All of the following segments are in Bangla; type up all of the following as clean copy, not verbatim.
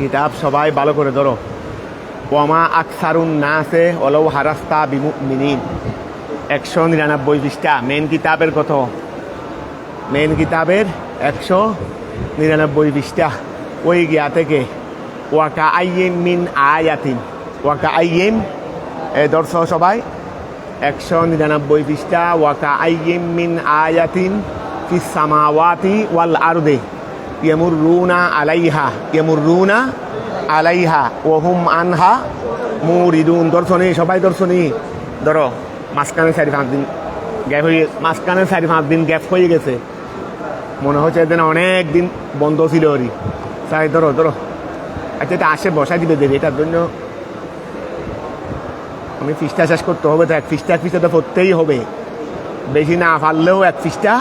কিতাব সবাই ভালো করে ধরো। ওয়ামা আকসারুন নাসে ওয়ালাউ হারাস্তা বিমুমিনিন, 199 পৃষ্ঠা। মেন কিতাবের কত? মেন কিতাবের 199 পৃষ্ঠা। ওই গিয়া থেকে ওয়াকা আইয়িম মিন আয়াতিন, ওয়াকা আইয়িম দর্শ সবাই 199 পৃষ্ঠা। ওয়াকা আইয়িম মিন আয়াতিন ফিস সামাওয়াতি ওয়াল আরদি ইয়ামুরুনা আলাইহা, ইয়ামুরুনা আলাইহা ওয়া হুম আনহা মুরিদুন। দর্শনী সবাই, দর্শনী ধরো। মাঝখানে 4-5 দিন গ্যাপ হয়ে, মাঝখানে 4-5 দিন গ্যাপ হয়ে গেছে, মনে হচ্ছে এদিন অনেক দিন বন্ধ ছিল ওরই। তাই ধরো ধরো। আচ্ছা, এটা আসে বসাই দিবে দেবে, এটার জন্য আমি পৃষ্ঠা শেষ করতে হবে, তো এক পৃষ্ঠা তো পড়তেই হবে। বেশি না পারলেও 1 পৃষ্ঠা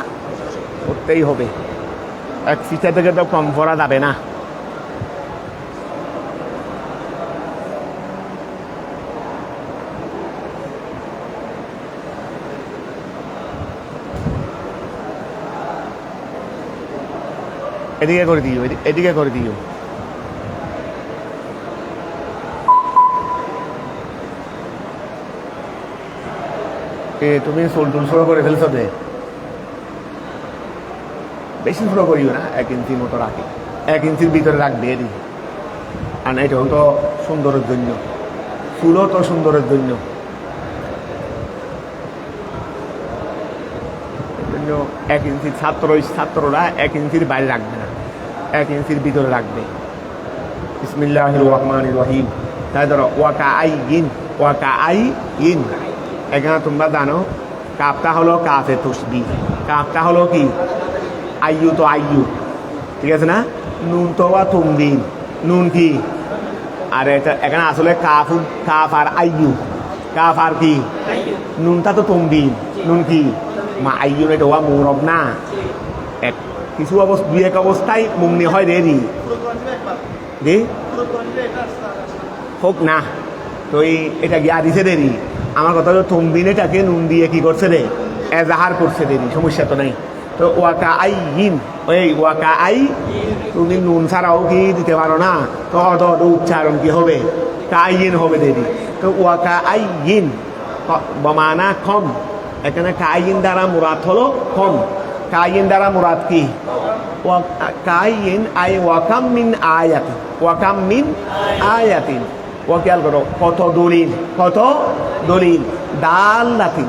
পড়তেই হবে। 1 পৃষ্ঠা থেকে তো কম পড়া যাবে না। এদিকে করে দিও, এদিকে করে দিও। তুমি চুল ফ্লো করে ফেলছো দে, বেশি ফ্লো করিও না, 1 ইঞ্চি মতো রাখি, 1 ইঞ্চির ভিতরে রাখবে এদিকে। আর এটাও তো সুন্দরের জন্য, চুলও তো সুন্দরের জন্য, 1 ইঞ্চির ছাত্ররা 1 ইঞ্চির বাইরে রাখবে না, 1 ইঞ্চির ভিতরে রাখবে। বিসমিল্লাহির রহমানির রহিম। তাই ধরো ওয়াকা আইয়িন, ওয়াকা আইয়িন। এখানে তোমরা জানো কাফটা হলো কাফে তসবিহ, কাফটা হলো কি আইয়ু, তো আইয়ু, ঠিক আছে না? নুন তো বা তুমবিন, নুন কি? আর এটা এখানে আসলে কাফ আর আইয়ু, কাফ আর কি নুনটা তো তুমবিন, নুন কি মা আইয়ু, এটা ওয়া মুরব না। কিছু অবস্থা, 2-1 অবস্থায় মুমনি হয় রেডি রে হোক না। তো এটা গিয়া দিছে দেরি। আমার কথা হলো তুমবিন এটাকে নুন দিয়ে কি করছে রে, এজাহার করছে দেরি, সমস্যা তো নাই। তো ওয়াকা আইয়িন, ওই ওয়াকা আই, তুমি নুন ছাড়াও কি দিতে পারো না, তো উচ্চারণ কি হবে, কাইয়িন হবে দেরি। তো ওয়াকা আইয়িন বমানা কম, এখানে কাইয়িন দ্বারা মুরাদ হলো কম। কাইয়িন দ্বারা মুরাদ কি? কাইয়িন আই ওয়াকাম মিন আয়াতিন, ওয়াকাম মিন আয়াতিন। ও খেয়াল করো, কত দলিল, কত দলিল, দাল্লাতিন।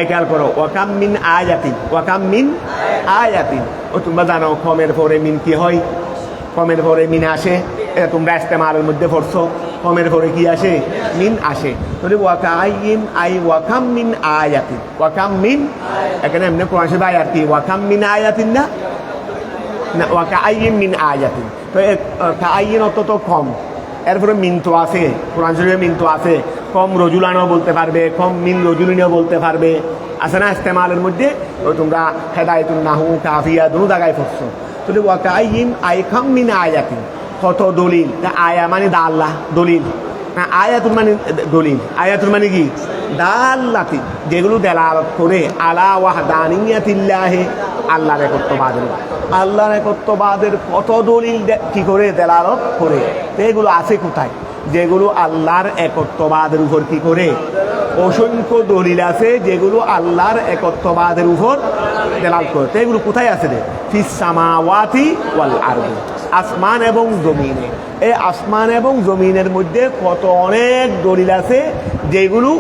খেয়াল করো, ওয়াকাম মিন আয়াতিন, ওয়াকাম মিন আয়াতিন। ও তোমরা জানো কমের পরে মিন কি হয়? কমের পরে মিন আসে, এটা তোমরা ইস্তেমালের মধ্যে পড়ছো। কমের পরে কি আসে? মিন আসে। তাহলে ওয়াকা আইয়িন আই ওয়াকাম মিন আয়াতিন, ওয়াকাম মিন। এখানে এমনি কোরআন শরীফ আয়াত কি ওয়াকাম মিন আয়াতিন না, না ওয়াকা আইয়িন মিন আয়াতিন। তো আইয়িন অত তো কম, এরপরে মিন তো আছে, কোরআন শরীফে মিন তো আছে। কম রজুলানও বলতে পারবে, কম মিন রজুলিনও বলতে পারবে, আছে না ইস্তেমালের মধ্যে? তো তোমরা হেদায়েতুন নাহু, কাফিয়া দু জায়গায় পড়ছো। তাহলে ওয়াকা আইয়িন আই কাম মিন আয়াতিন, কত দলিল। আয়া মানে দাল্লা, দলিল না, আয়াতুন মানে দলিল। আয়াতুন মানে কি? দাল্লাতিন, যেগুলো দেলালত করে আলা ওয়াহদানিয়াতিল্লাহি, আল্লাহর একত্ববাদের, আল্লাহর একত্ববাদের কত দলিল কি করে দেলালত করে। এগুলো আছে কোথায়? যেগুলো আল্লাহর একত্ববাদের উপর কি করে, অসংখ্য দলিল আছে যেগুলো আল্লাহর একত্ববাদের উপর দেলালত করে। এগুলো কোথায় আছে রে? ফিস সামাওয়াতি ওয়াল আরদি, আসমান এবং জমিনে। এই আসমান এবং জমিনের মধ্যে কত অনেক দলিল আছে যেগুলো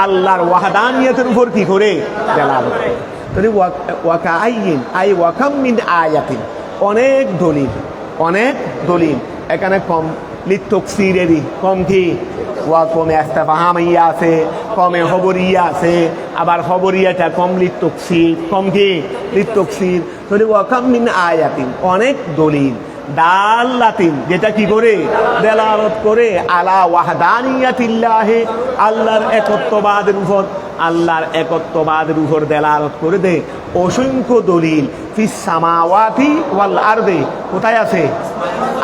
আল্লাহর ওয়াহদানিয়তের উপর কি করে দেলালত করে। তাহলে ওয়াকা আইয়িন আই ওয়াকাম মিন আয়াতিন, অনেক দলিল, অনেক দলিল। এখানে কম লিত্তকসিরেরই কম কি ওয়া কমে ইস্তেফহামিয়া আছে, কমে খবরিয়া আছে, আবার খবরিয়াটা কম লিত্তকসির, কম কি লিত্তকসির। তাহলে ওয়াকাম মিন আয়াতিন, অনেক দলিল, দাল্লাতিন, যেটা কি করে দেলালত করে আলা ওয়াহদানিয়াতিল্লাহি, আল্লাহর একত্ববাদের উপর, আল্লাহর একত্ববাদের উপর দেলালত করে দে অসংখ্য দলিল। ফিস সামাওয়াতি ওয়াল আরদি, কোথায় আছে?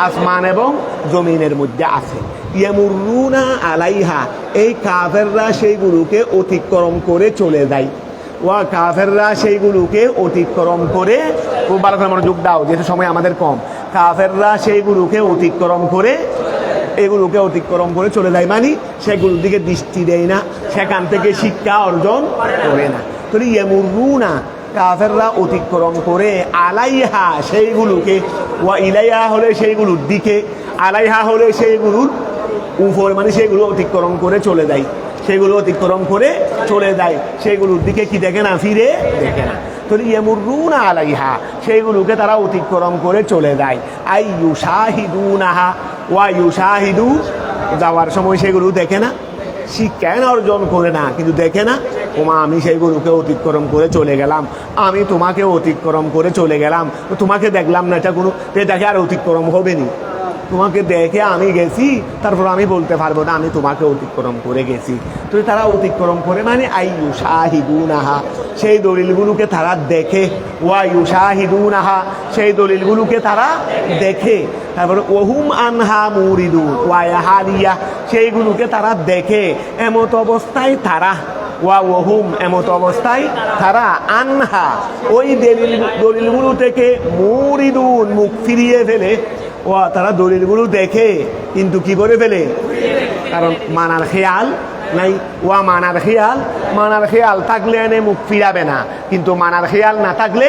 আসমান এবং জমিনের মধ্যে আছে। ইয়ামুরুনা আলাইহা, এই কাফেররা সেইগুলোকে অতিক্রম করে চলে যায়। ওয়া কাফেররা সেইগুলোকে অতিক্রম করে, খুব ভালো করে মনোযোগ দাও যেহেতু সময় আমাদের কম। কাফেররা সেইগুলোকে অতিক্রম করে এগুলোকে অতিক্রম করে চলে যায়, মানে সেগুলোর দিকে দৃষ্টি দেয় না, সেখান থেকে শিক্ষা অর্জন করে না। তো ইয়ামুরুনা কাফেররা অতিক্রম করে আলাইহা সেইগুলোকে, ওয়া ইলাইহা হলে সেইগুলোর দিকে, আলাইহা হলে সেইগুলোর উপর, মানে সেগুলো অতিক্রম করে চলে যায়, সেগুলো অতিক্রম করে চলে যায়, সেগুলোর দিকে কি দেখে না, ফিরে দেখে না। তো ইয়ামুরুনা আলাইহা সেইগুলোকে তারা অতিক্রম করে চলে যায়। আই ইউশাহিদুনাহা ওয়া ইউশাহিদু, যাওয়ার সময় সেগুলো দেখে না, শিক্ষা অর্জন করে না, কিন্তু দেখে না, ওমা আমি সেইগুলোকে অতিক্রম করে চলে গেলাম, আমি তোমাকে অতিক্রম করে চলে গেলাম, তো তোমাকে দেখলাম না, এটা কোনো, এটাকে আর অতিক্রম হবে নি, তোমাকে দেখে আমি গেছি, তারপর আমি বলতে পারবো না আমি তোমাকে অতিক্রম করে গেছি। তো তারা অতিক্রম করে, মানে আই ইউশাহিদুনাহা সেই দলিলগুলোকে তারা দেখে, ওয়া ইউশাহিদুনাহা সেই দলিলগুলোকে তারা দেখে, তারপরে ওহুম আনহা মুরিদুন ওয়া ইয়াহালিয়া সেইগুলোকে তারা দেখে, এমত অবস্থায় তারা, ওয়া ওহুম এমত অবস্থায় তারা, আনহা ওই দলিলগুলো থেকে মুরিদুন মুখ ফিরিয়ে ফেলে, ও তারা দলিলগুলো দেখে কিন্তু কি করে ফেলে, কারণ মানার খেয়াল নাই, ওয়া মানার খেয়াল থাকলে এনে মুখ ফিরাবে না, কিন্তু মানার খেয়াল না থাকলে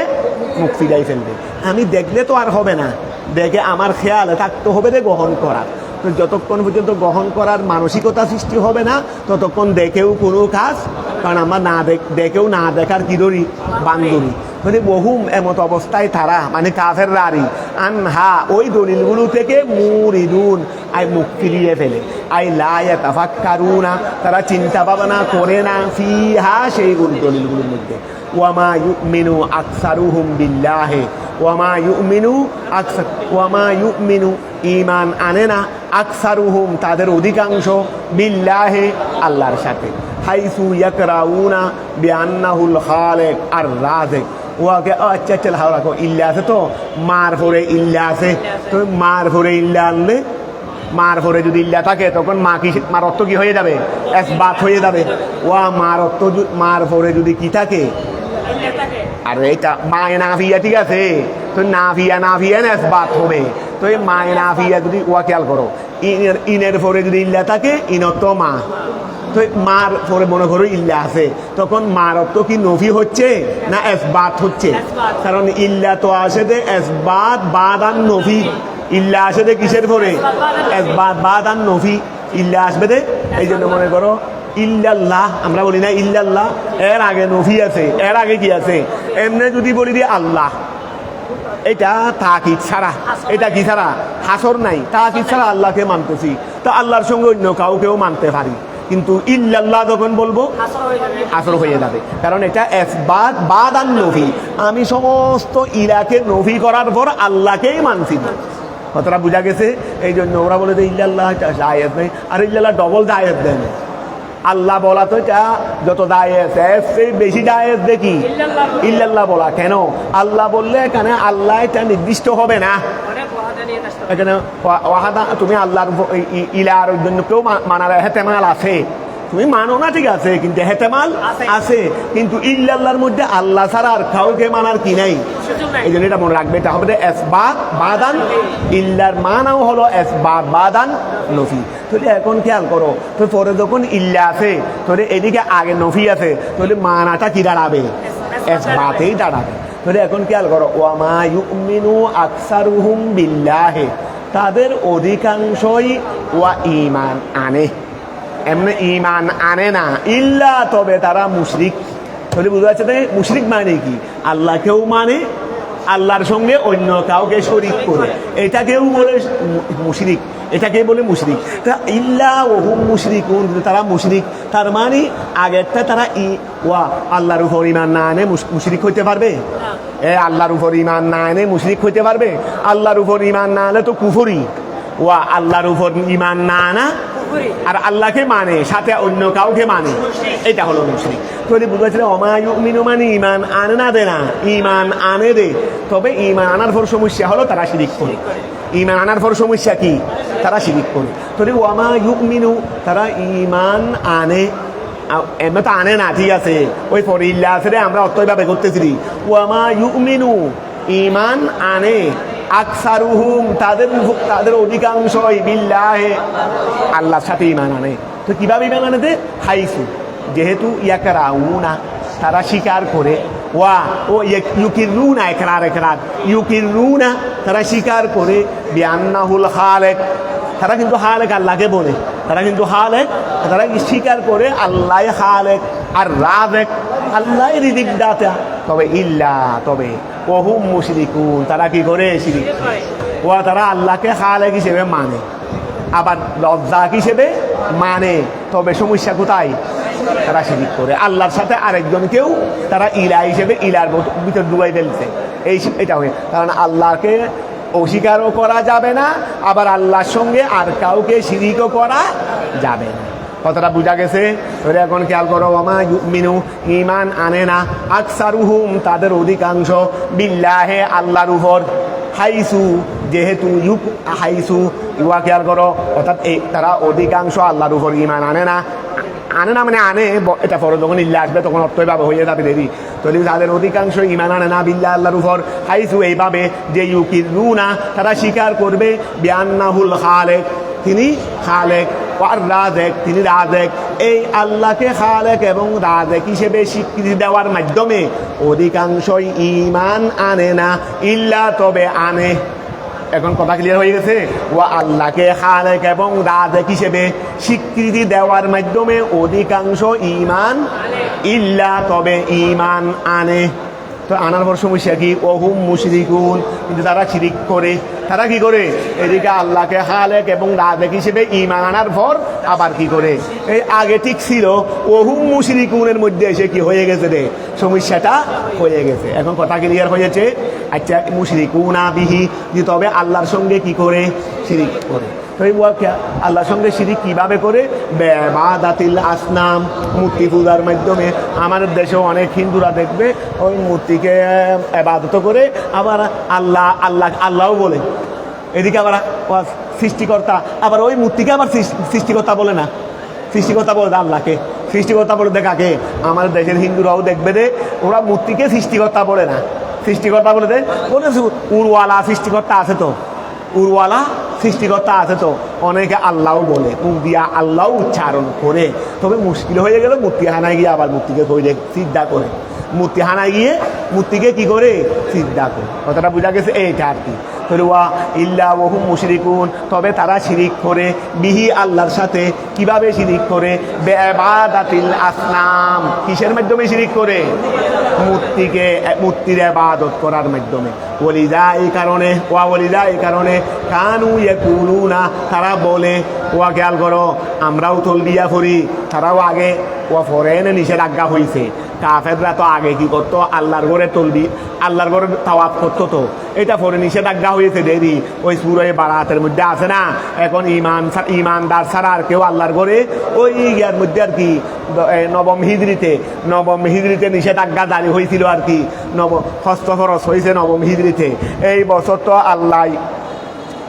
মুখ ফিরাই ফেলবে। আমি দেখলে তো আর হবে না, দেখে আমার খেয়াল থাকতে হবে যে গ্রহণ করার, তো যতক্ষণ পর্যন্ত গ্রহণ করার মানসিকতা সৃষ্টি হবে না ততক্ষণ দেখেও কোনো কাজ, কারণ আমরা না দেখেও না দেখার কি ধরি, বান্ধবী। মানে বহুম এমত অবস্থায় তারা, মানে কাফের রারি, আনহা ওই দলিলগুলো থেকে মুরিদুন আই মুখ ফিরিয়ে ফেলে, আই লা ইয়াতাফাক্কারুনা তারা চিন্তা ভাবনা করে না, ফিহা সেই দলিলগুলোর মধ্যে। ওয়ামা ইউমিনু আকসারুহুম বিল্লাহি ওয়ামা ইউমিনু ঈমান আনে না, আকসারুহুম তাদের অধিকাংশ, বিল্লাহি আল্লাহর সাথে, হাইসু ইয়াকরাউনা বিআন্নাহুল খালিক আর রাযিক। ওকে আচ্ছা হাও রাখো, ইল্লা আছে তো, মার পরে ইল্লা আছে, তো মার পরে ইল্লা আনলে, মার পরে যদি ইল্লা থাকে তখন মার অর্থ কি হয়ে যাবে, ইসবাত হয়ে যাবে। ওয়া মার অর্থ, মার পরে যদি কি থাকে, আর এটা মায়ে নাফিয়া, ঠিক আছে, তো নাফিয়া ইসবাত হবে। তো এই মায়ে নাফিয়া যদি, ওয়া খেয়াল করো, ইনের পরে যদি ইল্লা থাকে, ইনত মা, তো মার পরে মনে করো ইল্লা আছে, তখন মার অর্থ কি নফি হচ্ছে না ইসবাত হচ্ছে, কারণ ইল্লা তো আসে যে ইসবাত বাদান নফি, ইল্লা আসে যে কিসের পরে, ইসবাত বাদান নফি, ইল্লা আসবে দে। এই জন্য মনে করো ইল্লাল্লাহ, আমরা বলি না ইল্লাল্লাহ, এর আগে নফি আছে, এর আগে কি আছে, এমনি যদি বলি দিয়ে আল্লাহ, এটা তাকিদ ছাড়া, এটা কি ছাড়া, হাসর নাই, তাকিদ ছাড়া আল্লাহকে মানতেছি, তো আল্লাহর সঙ্গে অন্য কাউকেও মানতে পারি, কিন্তু ইল্লাল্লাহ যখন বলবো হাসর হয়ে যাবে, কারণ এটা ইসবাত বাদান নফি, আমি সমস্ত ইলাকে নফি করার পর আল্লাহকেই মানছি না। কতটা বোঝা গেছে? এই জন্য ওরা বলে যে ইল্লাল্লাহ জায়েজ নেই, আর ইল্লাল্লাহ ডবল জায়েজ দেন, আল্লাহ বলা তো এটা যত জায়েজ সেই বেশি জায়েজ দেখি ইল্লাল্লাহ বলা। কেন আল্লাহ বললে এখানে আল্লাহ এটা নির্দিষ্ট হবে না, এখানে ওয়াহাদা তুমি আল্লাহর ইলার জন্য কেউ মানার হেতেমাল আছে, তুমি মানো না ঠিক আছে, কিন্তু হেতেমাল আছে, কিন্তু ইল্লাল্লাহর মধ্যে আল্লাহ ছাড়া আর কাউকে মানার কি নাই। এই জন্য এটা মনে রাখবে, এটা হবে ইসবাত বাদান, ইল্লার মানাও হলো ইসবাত বাদান নফি। তাহলে এখন খেয়াল করো, তো পরে যখন ইল্লা আছে, তাহলে এদিকে আগে নফি আছে, তাহলে মানাটা কি দাঁড়াবে, ইসবাতেই দাঁড়াবে। তাহলে এখন খেয়াল করো, ওয়ামা ইউমিনু আকসারুহুম বিল্লাহি তাদের অধিকাংশই ওয়া ঈমান আনে, এমনি ঈমান আনে না, ইল্লা তবে তারা মুশরিক। তাহলে বুঝা যাচ্ছে যে মুশরিক মানে কি, আল্লাহকেও মানে, আল্লাহর সঙ্গে অন্য কাউকে শরীক করে, এটাকেও বলে মুশরিক, এটাকে বলে মুশরিক। তা ইল্লা ওহুম মুশরিকুন, তারা মুশরিক, তার মানে আগেরটা তারা ওয়া আল্লাহর উপর ঈমান না আনে মুশরিক হইতে পারবে, আল্লাহর উপর ঈমান না আনে মুশরিক হইতে পারবে, আল্লাহর উপর ঈমান না আনলে তো কুফরি, ওয়া আল্লাহর উপর ঈমান না আনা আর আল্লাহকে মানে সাথে অন্য কাউকে মানে, এটা হলো মুশরিক। তাহলে বুঝতে পারছি ওমা ইউমিনু মানে ঈমান আনে না, দে না, ঈমান আনে দে, তবে ঈমান আনার পর সমস্যা হলো তারা শিরিক করে। ঈমান আনার পর সমস্যা কি, তারা শিরিক করে। তাহলে ওয়ামা ইউমিনু তারা ঈমান আনে, এমনি তো আনে না, ঠিক আছে, ওই পরে ইল্লা আছে রে, আমরা অর্থভাবে করতেছি, ওয়ামা ইউমিনু ঈমান আনে আকসারুহুম তাদের অধিকাংশই বিল্লাহে আল্লাহর সাথে ঈমান আনে। তো কিভাবে ঈমান আনে? হাইসু যেহেতু ইয়াকরাউনা তারা স্বীকার করে, ইউকিরুনা ইউকিরুনা তারা স্বীকার করে, বিআন্নাহুল খালেক তারা কিন্তু খালেক আল্লাহকে বলে, তারা স্বীকার করে আল্লাহ খালেক আর রাযিক আল্লাহ রিজিক দাতা। তবে ওহুম মুশরিকুন তারা কি করে? শিরিক। তারা আল্লাহকে খালেক হিসেবে মানে, আবার রাজ্জাক হিসেবে মানে, তবে সমস্যা কোথায়? তারা শিরিক করে আল্লাহর সাথে আরেকজনকেও তারা ইলা হিসেবে ইলার ভিতর ডুবাই ফেলছে। এটা হয়, কারণ আল্লাহকে অস্বীকারও করা যাবে না, আবার আল্লাহর সঙ্গে আর কাউকে শিরিকও করা যাবে না। কথাটা বোঝা গেছে? এখন খেয়াল করো, ওমা ইউমিনু ঈমান আনে না আকসারুহুম তাদের অধিকাংশ বিল্লাহে আল্লাহর উপর, হাইসু যেহেতু হাইসু খেয়াল করো, অর্থাৎ তারা অধিকাংশ আল্লাহর উপর ঈমান আনে না মানে আনে, এটা পরে যখন ইল্লা আসবে তখন অর্থভাবে হয়ে যাবে দেরি। তাহলে তাদের অধিকাংশ ঈমান আনে না বিল্লাহ আল্লাহর উপর, হাইসু এইভাবে যে ইউকিরুনা তারা স্বীকার করবে, বিআন্নাহুল খালেক তিনি খালেক, আর রাযিক তিনি রাযিক, এই আল্লাহকে খালেক এবং রাযিক হিসেবে স্বীকৃতি দেওয়ার মাধ্যমে অধিকাংশই ঈমান আনে না, ইল্লা তবে আনে। এখন কথা ক্লিয়ার হয়ে গেছে? আল্লাহকে খালেক এবং রাযিক হিসেবে স্বীকৃতি দেওয়ার মাধ্যমে অধিকাংশ ঈমান ইল্লা তবে ঈমান আনে। তো আনার পর সমস্যা কি? ওহুম মুশরিকুন কিন্তু তারা শিরিক করে। তারা কি করে? এদিকে আল্লাহকে খালেক এবং রাযিক হিসেবে ঈমান আনার পর আবার কি করে? এই আগে ঠিক ছিল, ওহুম মুশরিকুনের মধ্যে এসে কি হয়ে গেছে রে? সমস্যাটা হয়ে গেছে। এখন কথা ক্লিয়ার হয়েছে? আচ্ছা, মুশরিকুনা বিহি তবে আল্লাহর সঙ্গে কি করে? শিরিক করে। তো এই আল্লাহর সঙ্গে শিরিক কিভাবে করে? বিইবাদাতিল আসনাম মূর্তি পূজার মাধ্যমে। আমাদের দেশেও অনেক হিন্দুরা দেখবে ওই মূর্তিকে ইবাদত করে, আবার আল্লাহও বলে। এদিকে আবার সৃষ্টিকর্তা, আবার ওই মূর্তিকে আবার সৃষ্টিকর্তা বলে না, সৃষ্টিকর্তা বলে আল্লাহকে সৃষ্টিকর্তা বলে। দেখাকে আমাদের দেশের হিন্দুরাও দেখবে রে, ওরা মূর্তিকে সৃষ্টিকর্তা বলে না, সৃষ্টিকর্তা বলে দে। উরওয়ালা সৃষ্টিকর্তা আছে তো, উরওয়ালা সৃষ্টিকর্তা আছে তো, অনেকে আল্লাহও বলে, মুখ দিয়া আল্লাহ উচ্চারণ করে। তবে মুশকিল হয়ে গেল মূর্তিহানায় গিয়ে আবার মূর্তিকে সিদ্ধা করে, মূর্তিহানায় গিয়ে মূর্তিকে কি করে? সিদ্ধা করে। কথাটা বোঝা গেছে? এইটা আর কি। ইল্লা ওহুম মুশরিকুন তবে তারা শিরিক করে, বিহি আল্লাহর সাথে। কিভাবে শিরিক করে? বিইবাদাতিল আসনাম কিসের মাধ্যমে শিরিক করে? মূর্তির ইবাদত করার মাধ্যমে। এই কারণে কানু ইয়াকুলুনা তারা বলে, খেয়াল করো, আমরাও তলবিয়া করি, তারাও আগে ফরেনে নিষেধাজ্ঞা হয়েছে। কাফেররা তো আগে কি করতো? আল্লাহর ঘরে আল্লাহর ঘরে তাওয়াফ করতো, তো এটা পরে নিষেধাজ্ঞা হয়েছে দেরি। ওই সূরা বারাতের মধ্যে আছে না, এখন ইমানদার ছাড়া আর কেউ আল্লাহর ঘরে ওই ইয়ার মধ্যে আর কি নবম হিজরিতে নিষেধাজ্ঞা জারি হয়েছিল আর কি। ষষ্ঠ ফরজ হয়েছে নবম হিজরিতে। এই বছর তো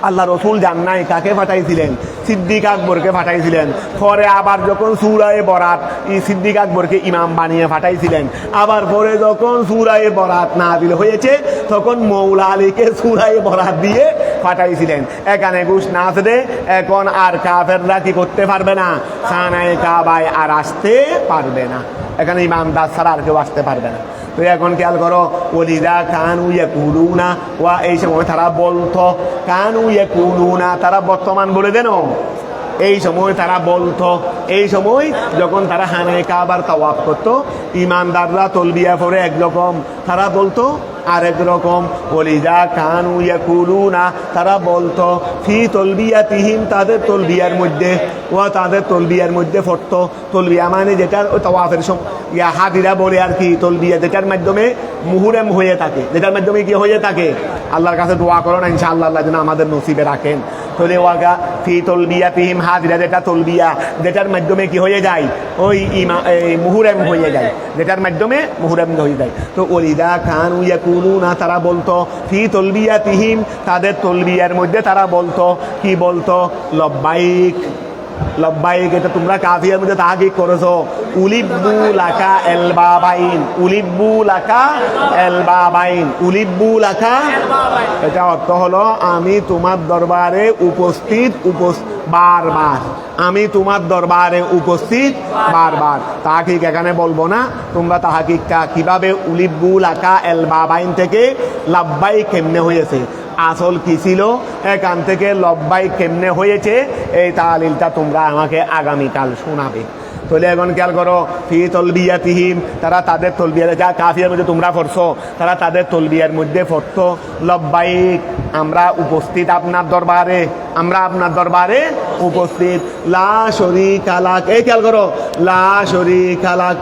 আল্লাহ রসুল যান নাই, কাকে পাঠাইছিলেন? সিদ্দিক আকবরকে পাঠাইছিলেন। পরে আবার যখন সূরা বরাত সিদ্দিক আকবরকে ইমাম বানিয়ে পাঠাইছিলেন। আবার পরে যখন সূরা বরাত নাযিল হয়েছে তখন মৌলা আলীকে সূরা বরাত দিয়ে পাঠাইছিলেন। এখানে ঘুষ না আসে, এখন আর কাফেররা কি করতে পারবে না? খানায়ে কাবায় আর আসতে পারবে না, এখানে ইমামদার ছাড়া আর কেউ আসতে পারবে না। তো এখন খেয়াল করো, ওলিদা কানু ইয়াকুলুনা এই সময় তারা বলতো, কানু ইয়াকুলুনা তারা বর্তমান বলে দেন, এই সময় তারা বলতো, এই সময় যখন তারা খানায়ে কাবার তাওয়াফ করতো, ইমানদাররা তলবিয়া পরে একরকম, তারা বলতো আরেক রকম। ওলিদা কানু ইয়াকুলুনা তারা বলতো, ফি তলবিয়াতিহিম তাদের তলবিয়ার মধ্যে পড়তো। তলবিয়া মানে যেটা তাওয়াফের হাদিরা বলে আর কি, তলবিয়া যেটার মাধ্যমে মুহুরেম হয়ে থাকে, যেটার মাধ্যমে কি হয়ে থাকে? আল্লাহর কাছে দোয়া করো না ইনশাআল্লাহ আল্লাহ যেন আমাদের নসিবে রাখেন। তাহলে ফি তলবিয়াতিহিম হাদিরা যেটা তলবিয়া, যেটার মাধ্যমে কি হয়ে যায়? ওই মুহুরেম হয়ে যায়, যেটার মাধ্যমে মুহুরেম হয়ে যায়। তো ওলিদা কানু ইয়াকুলুনা তারা বলতো, ফি তলবিয়াতিহিম তাদের তলবিয়ার মধ্যে তারা বলতো, কি বলতো? লব্বাইক লব্বাইক এটা তোমরা কাফিয়ার মধ্যে তাহকিক করেছো। উলিব্বু লাকা এল বাবাইন, উলিব্বু লাকা এল বাবাইন, উলিব্বু লাকা, এটা অর্থ হলো আমি তোমার দরবারে উপস্থিত বারবার, আমি তোমার দরবারে উপস্থিত বারবার। তাহকিক এখানে বলবো না, তোমরা তাহকিকটা কিভাবে উলিব্বু লাকা এল বাবাইন থেকে লাব্বাই কেমনে হয়েছে, আসল কি ছিল, এখান থেকে লব্বাই কেমনে হয়েছে, এই তালিলটা তোমরা আমাকে আগামীকাল শোনাবে। তাহলে এখন খেয়াল করো, ফি তলবিয়াতিহিম, তারা তাদের তলবিয়া, যা কাফিয়ার মধ্যে তোমরা পড়ছো, তারা তাদের তলবিয়ার মধ্যে পড়তো লব্বাইক, আমরা উপস্থিত আপনার দরবারে, আমরা আপনার দরবারে উপস্থিত। লা শরীকা লাক, এই খেয়াল করো, লা শরীকা লাক,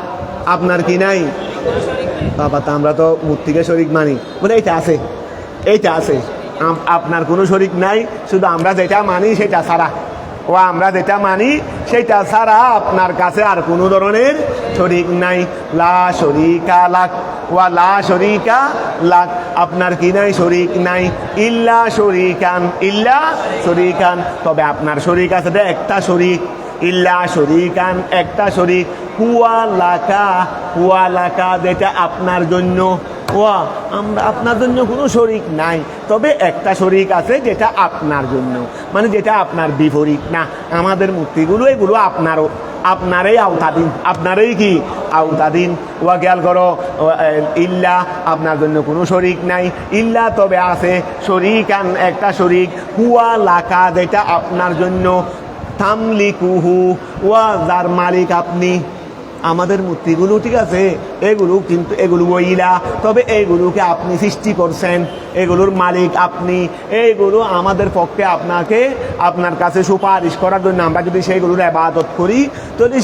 আপনার কি নাই বাবা, তা আমরা তো মূর্তিকে শরীক মানি, বলে এইটা আছে, এইটা আছে, আপনার কোনো শরীক নাই, শুধু আমরা যেটা মানি সেটা ছাড়া, ও আমরা যেটা মানি সেটা ছাড়া আপনার কাছে আর কোনো ধরনের শরীক নাই। লা শরীকা লাক, ওয়া লা শরীকা লাক, আপনার কি নাই, শরীক নাই। ইল্লা শরীকান, ইল্লা শরীকান, তবে আপনার শরীক আছে একটা শরীক। ইল্লা শরীকান, একটা শরীক। হুয়া লাকা, হুয়া লাকা, যেটা আপনার জন্য। ওয়া আমরা আপনার জন্য কোনো শরীক নাই, তবে একটা শরীক আছে যেটা আপনার জন্য, মানে যেটা আপনার বিপরীত না। আমাদের মূর্তিগুলো এগুলো আপনারও, আপনারই আওতাধীন, আপনারই কি আওতাধীন। ওয়া খেয়াল করো, ইল্লা আপনার জন্য কোনো শরীক নাই, ইল্লা তবে আছে শরীকান, একটা শরীক। হুয়া লাকা, যেটা আপনার জন্য। তামলিকুহু, ওয়া যার মালিক আপনি। আমাদের মূর্তিগুলো ঠিক আছে, এগুলো কিন্তু এগুলো ওইলা, তবে এইগুলোকে আপনি সৃষ্টি করছেন, এগুলোর মালিক আপনি। এইগুলো আমাদের পক্ষে আপনাকে, আপনার কাছে সুপারিশ করার জন্য আমরা যদি সেইগুলোর ইবাদত করি, তাহলে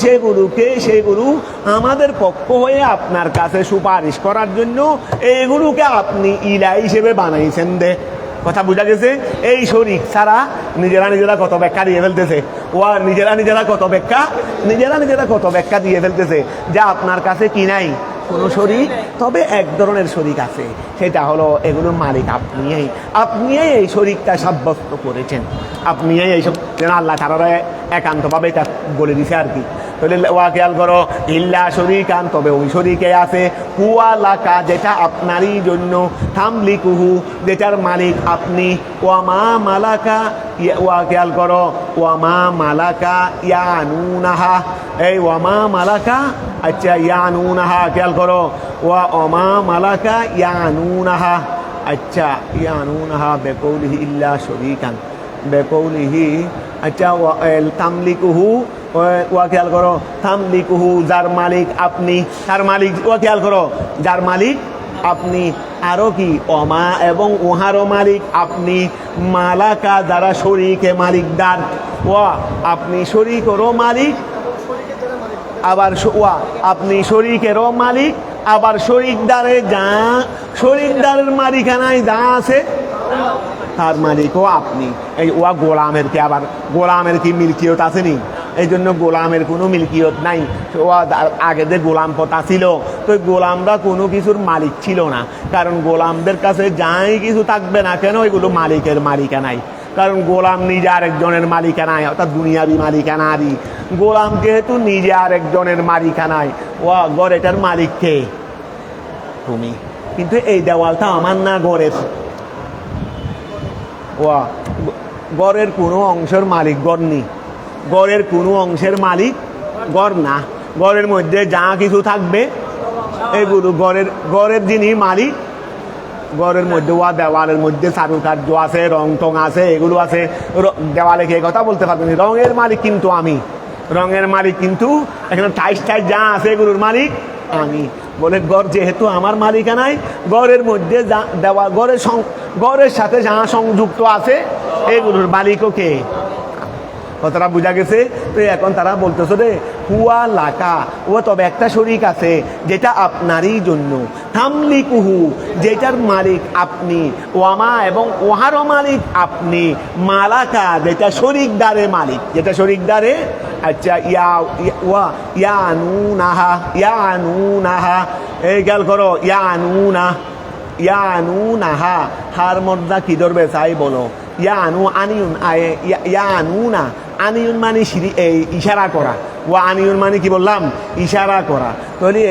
সেইগুলো আমাদের পক্ষ হয়ে আপনার কাছে সুপারিশ করার জন্য এইগুলোকে আপনি ইলা হিসেবে বানাইছেন। কথা বোঝা গেছে? এই শরীক ছাড়া নিজেরা কত ব্যাখ্যা দিয়ে ফেলতেছে, ও নিজেরা কত ব্যাখ্যা দিয়ে ফেলতেছে, যা আপনার কাছে কি নাই, কোনো শরীক, তবে এক ধরনের শরীক আছে, সেটা হলো এগুলোর মালিক আপনি এই শরীকটা সাব্যস্ত করেছেন, আপনি এইসব যেন আল্লাহ তাআলা একান্তভাবে এটা বলে দিছে আর কি। তাহলে ওয়া খেয়াল করো, ইল্লা শরীকান, তবে ওই শরীকে আছে। হুয়া লাকা, যেটা আপনারই জন্য। তামলিকুহু, যেটার মালিক আপনি। ওয়া মা মালাকা, ওয়া খেয়াল করো, ওয়া মা মালাকা ইয়ানুনাহা, এই ওয়া মা মালাকা, আচ্ছা ইয়ানুনাহা, খেয়াল করো, ওয়া মা মালাকা ইয়ানুনাহা, আচ্ছা ইয়ানুনাহা বেকৌলিহি ইল্লা শরীকান, বেকৌলিহি, আচ্ছা তামলিকুহু, ওয়া খেয়াল করো, তামলিকুহু, যার মালিক আপনি, তার মালিক, ওয়া খেয়াল করো, যার মালিক আপনি। আরো কি, অমা এবং ওহারও মালিক আপনি। মালাকা, যারা শরীকে মালিকদার, ওয়া আপনি শরীকেরও মালিক, আবার ওয়া আপনি শরীকেরও মালিক, আবার শরীকদারের মালিকানায় যা আছে তার মালিকও আপনি। এই ওয়া গোলামের কি, আবার গোলামের কি মিল্কিয়ত আসেনি? এই জন্য গোলামের কোনো মিল্কিয়ত নাই। আগে যে গোলাম পথা ছিল, তো গোলামরা কোনো কিছুর মালিক ছিল না, কারণ গোলামদের কাছে যাই কিছু থাকবে না কেন, এগুলো মালিকের মালিকানাই। কারণ গোলাম নিজে আরেকজনের মালিকানায়, অর্থাৎ দুনিয়াবি মালিকানারই। গোলাম যেহেতু নিজে আরেকজনের মালিকানায়, ওয়া গড়েটার মালিক কে? তুমি। কিন্তু এই দেওয়ালটা আমার না, গড়ের। ওয়া গড়ের কোনো অংশের মালিক গড় নি, গড়ের কোনো অংশের মালিক গড় না। গড়ের মধ্যে যা কিছু থাকবে এগুলো গড়ের যিনি মালিক, গড়ের মধ্যে ওয়া দেওয়ালের মধ্যে চারুকার্য আছে, রং টং আছে, এগুলো আছে। দেওয়ালে কে কথা বলতে পারবেন, রঙের মালিক কিন্তু আমি, রঙের মালিক কিন্তু এখানে টাইস যা আছে এগুলোর মালিক আমি। বলে গড় যেহেতু আমার মালিকানায়, গড়ের মধ্যে যা দেওয়া, গড়ের সাথে যা সংযুক্ত আছে এগুলোর মালিকও কে? কথাটা বোঝা গেছে? তো এখন তারা বলতেছে রে, হুয়া লাকা, ও তবে একটা শরীক আছে যেটা আপনারই জন্য। তামলিকুহু, যেটার মালিক আপনি। ওয়ামা, এবং ওহারও মালিক আপনি। মালাকা, যেটা শরীকদারে মালিক, যেটা শরীকদারে। আচ্ছা ইয়ানুনাহা, এই খেয়াল করো, ইয়ানুনাহা, হার মর্দা কি ধরবে চাই বলো? ইয়ানুনা, আনিউন মানে এই ইশারা করা, ওয়া আনিউন মানে কি বললাম, ইশারা করা। তাহলে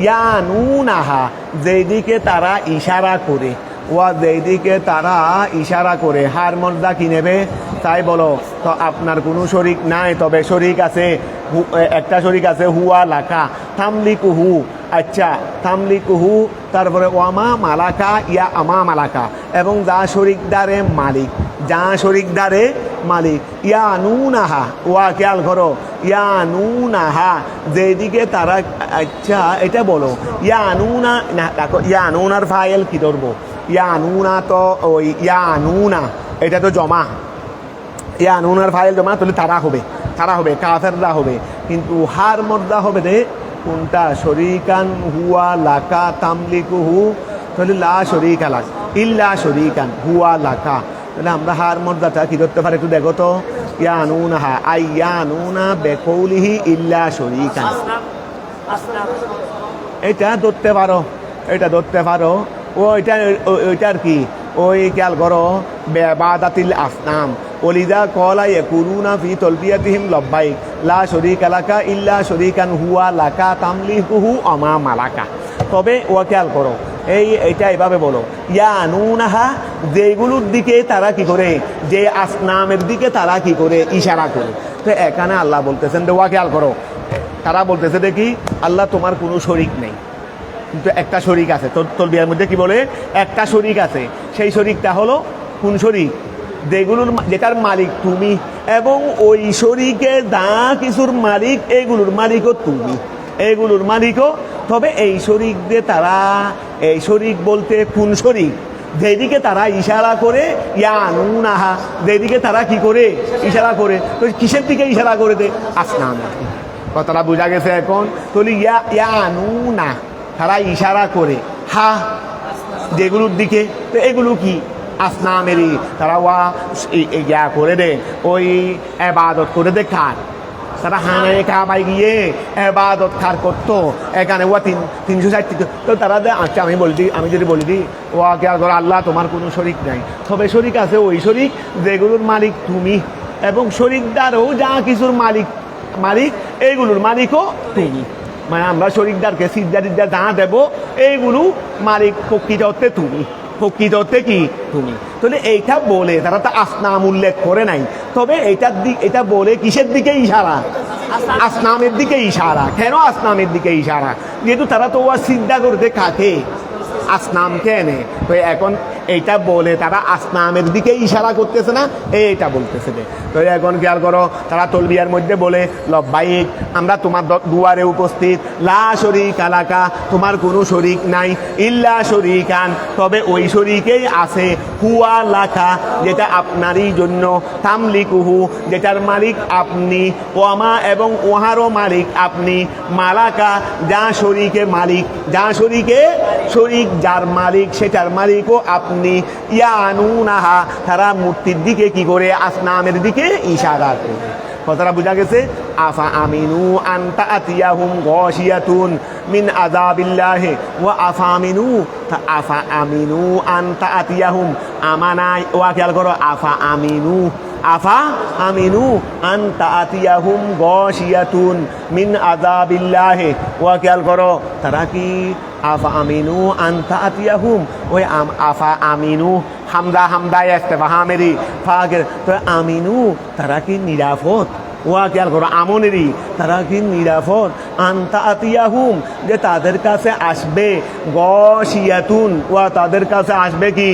ইয়ানুনাহা যেদিকে তারা ইশারা করে, ওয়া যেদিকে তারা ইশারা করে, হার মর্দা কি নেবে তাই বলো। তো আপনার কোনো শরিক নাই, তবে শরিক আছে, একটা শরিক আছে হুয়া লাকা তামলিকুহু। আচ্ছা তামলিকুহু, তারপরে ওয়ামা মালাকা ইয়া আমা মালাকা, এবং যা শরিকদারে মালিক, যা শরিকদারে মালিক। ইয়ানুনাহা, ওয়া খেয়াল করো, ইয়ানুনাহা যেদিকে তারা, আচ্ছা এটা বলো ইয়ানুনা না, দেখো ইয়ানুনার ফাইল কি ধরবো, ইয়ানুনা তো ওই ইয়ানুনা এটা তো জমা, ইয়ানুনার ফাইল জমা, তাহলে তারা হবে, তারা হবে, কাফেররা হবে। কিন্তু হার মর্দা হবে রে কোনটা, শরিকান হুয়া লাকা তামলিকুহু, তাহলে লা শরিকা লাক ইল্লা শরিকান হুয়া লাকা। তাহলে আমরা হার মর্দাটা কি ধরতে পারি একটু দেখো তো, ইয়ানুনাহা আই ইয়ানুনা বেকৌলিহি ইল্লা শরিকান, এটা ধরতে পারো, এটা ধরতে পারো। ও এটা ওইটার কি, ওই খেয়াল করো বেবাদাতিল আসনাম, ওলিদা কলা ইয়াকুলুনা ফি তলবিয়াতিহিম লব্বাইক লা শরীকা লাকা ইল্লা শরীকান হুয়া লাকা তামলিকুহু আমা মালাকা। তবে ও খেয়াল করো এইটা এভাবে বলো, ইয়ানুনাহা যেগুলোর দিকে তারা কি করে, যে আসনামের দিকে তারা কি করে ইশারা করে। তো এখানে আল্লাহ বলতেছেন ওয়া খেয়াল করো, তারা বলতেছে দেখি আল্লাহ তোমার কোনো শরিক নেই, কিন্তু একটা শরিক আছে। তোর বিয়ার মধ্যে কি বলে, একটা শরিক আছে, সেই শরিকটা হলো কোন শরিক, যেগুলোর যেটার মালিক তুমি, এবং ওই শরিকে যা কিছুর মালিক এগুলোর মালিকও তুমি, এগুলোর মালিকও। তবে এই শরিক দিয়ে তারা, এই শরিক বলতে কোন শরিক, যেদিকে তারা ইশারা করে, ইয়ানুনাহা যেদিকে তারা কি করে ইশারা করে, তো কিসের দিকে ইশারা করে দে, আসনাম। কথাটা বোঝা গেছে এখন? তাহলে ইয়ানুনা তারা ইশারা করে, হা যেগুলোর দিকে, তো এগুলো কি আসনামেরই, তারা ওয়া ইয়া করে দে, ওই এবাদত করে দে কার, তারা হানায় কাবায় গিয়ে এবাদত কার করতো, এখানে ওয়া 360, তো তারা দে। আচ্ছা আমি যদি বলি দিই ওয়া কে আগর আল্লাহ তোমার কোনো শরিক নাই, তবে শরিক আছে ওই শরিক যেগুলোর মালিক তুমি, এবং শরিকদারও যা কিছুর মালিক এইগুলোর মালিকও তুমি। মানে আমরা শরিকদারকে সিজদা যা দেব এইগুলো মালিক প্রকৃত অর্থে তুমি, প্রকৃত অর্থে কি তুমি। তাহলে এইটা বলে তারা তো আসনাম উল্লেখ করে নাই, তবে এটা বলে কিসের দিকে ইশারা, আসনামের দিকে ইশারা। কেন আসনামের দিকে ইশারা, যেহেতু তারা তো সিজদা করতে কাকে, আসনামকে এনে। তো এখন এইটা বলে তারা আসনামের দিকে ইশারা করতেছে না, এইটা বলতেছে। তো এখন খেয়াল করো, তারা তলবিয়ার মধ্যে বলে লব্বাইক, আমরা তোমার দুয়ারে উপস্থিত, লা শরীকা লাকা তোমার কোনো শরিক নাই, ইল্লা শরীকান তবে ওই শরিকেই আছে, হুয়া লাকা যেটা আপনারই জন্য, তামলিকুহু যেটার মালিক আপনি, ওয়ামা এবং ওহারও মালিক আপনি, মালাকা যা শরিকে মালিক, যা শরিকে শরিক যার মালিক সেটার মালিকও আপনি। ইয়ানুনাহা তারা মূর্তির দিকে কি করে, আসনামের দিকে ইশারা করে। কথাটা বোঝা গেছে? আফা আমিনু আনতা আতিয়াহুম গাশিয়াতুন মিন আযাবিল্লাহি ওয়া আফা আমিনু আনতা আতিয়াহুম আমানাই। ওয়া খেয়াল করো, আফা আমিনু আনতা আতিয়াহুম গাশিয়াতুন মিন আযাবিল্লাহি। ওয়া খেয়াল করো, তারা কি আফা আমিনু আনতা আতিয়াহুম, ওই আফা আমিনু হামদা ইস্তেফহামেরি ফাগের, তো আমিনু তারা কি নিরাপদ। ওয়া খেয়াল করো, আমনেরই তারা কি নিরাপদ, আনতা আতিয়াহুম যে তাদের কাছে আসবে, গাশিয়াতুন ওয়া তাদের কাছে আসবে কি,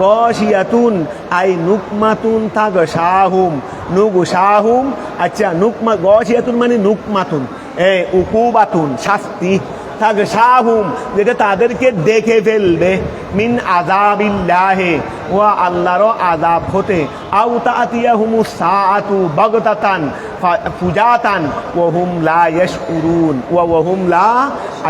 গাশিয়াতুন আই নুকমাতুন নুগশাহুম। আচ্ছা নুকমা, গাশিয়াতুন মানে নুকমাতুন, উকুবাতুন শাস্তি, তাগশাহুম যেটা তাদেরকে দেখে ফেলবে, মিন আযাবিল্লাহি ওয়া আল্লাহর আযাব হতে, আও তাতিয়াহুমুস সাআতু বাগতাতান ফুজাতান ওয়া হুম লা ইয়াশউরুন ওয়া হুম লা।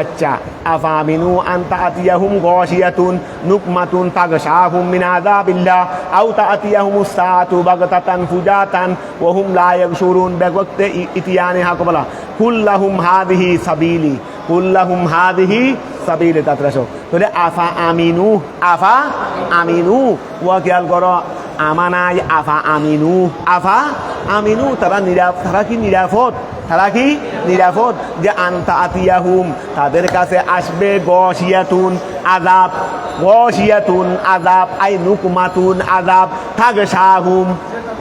আচ্ছা আফামিনু আন তাতিয়াহুম গাশিয়াতুন নুকমাতুন তাগশাহুম মিন আযাবিল্লাহ আও তাতিয়াহুমুস সাআতু বাগতাতান ফুজাতান ওয়া হুম লা ইয়াশউরুন বিওয়াক্তি ইতিয়ানিহা ক্বাবলা কুল্লাহুম হাযিহি সাবিলি তাতরাসো। তাহলে আফা আমিনু ওয়া খেয়াল করো, আমানায় আফা আমিনু, আফা আমিনু, তারা কি নিরাপদ, তারা কি নিরাপদ যে আনতা আতিয়াহুম, তাদের কাছে আসবে গশিয়াতুন আযাব, গশিয়াতুন আযাব, আই নুকমাতুন আযাব, তাগশাহুম,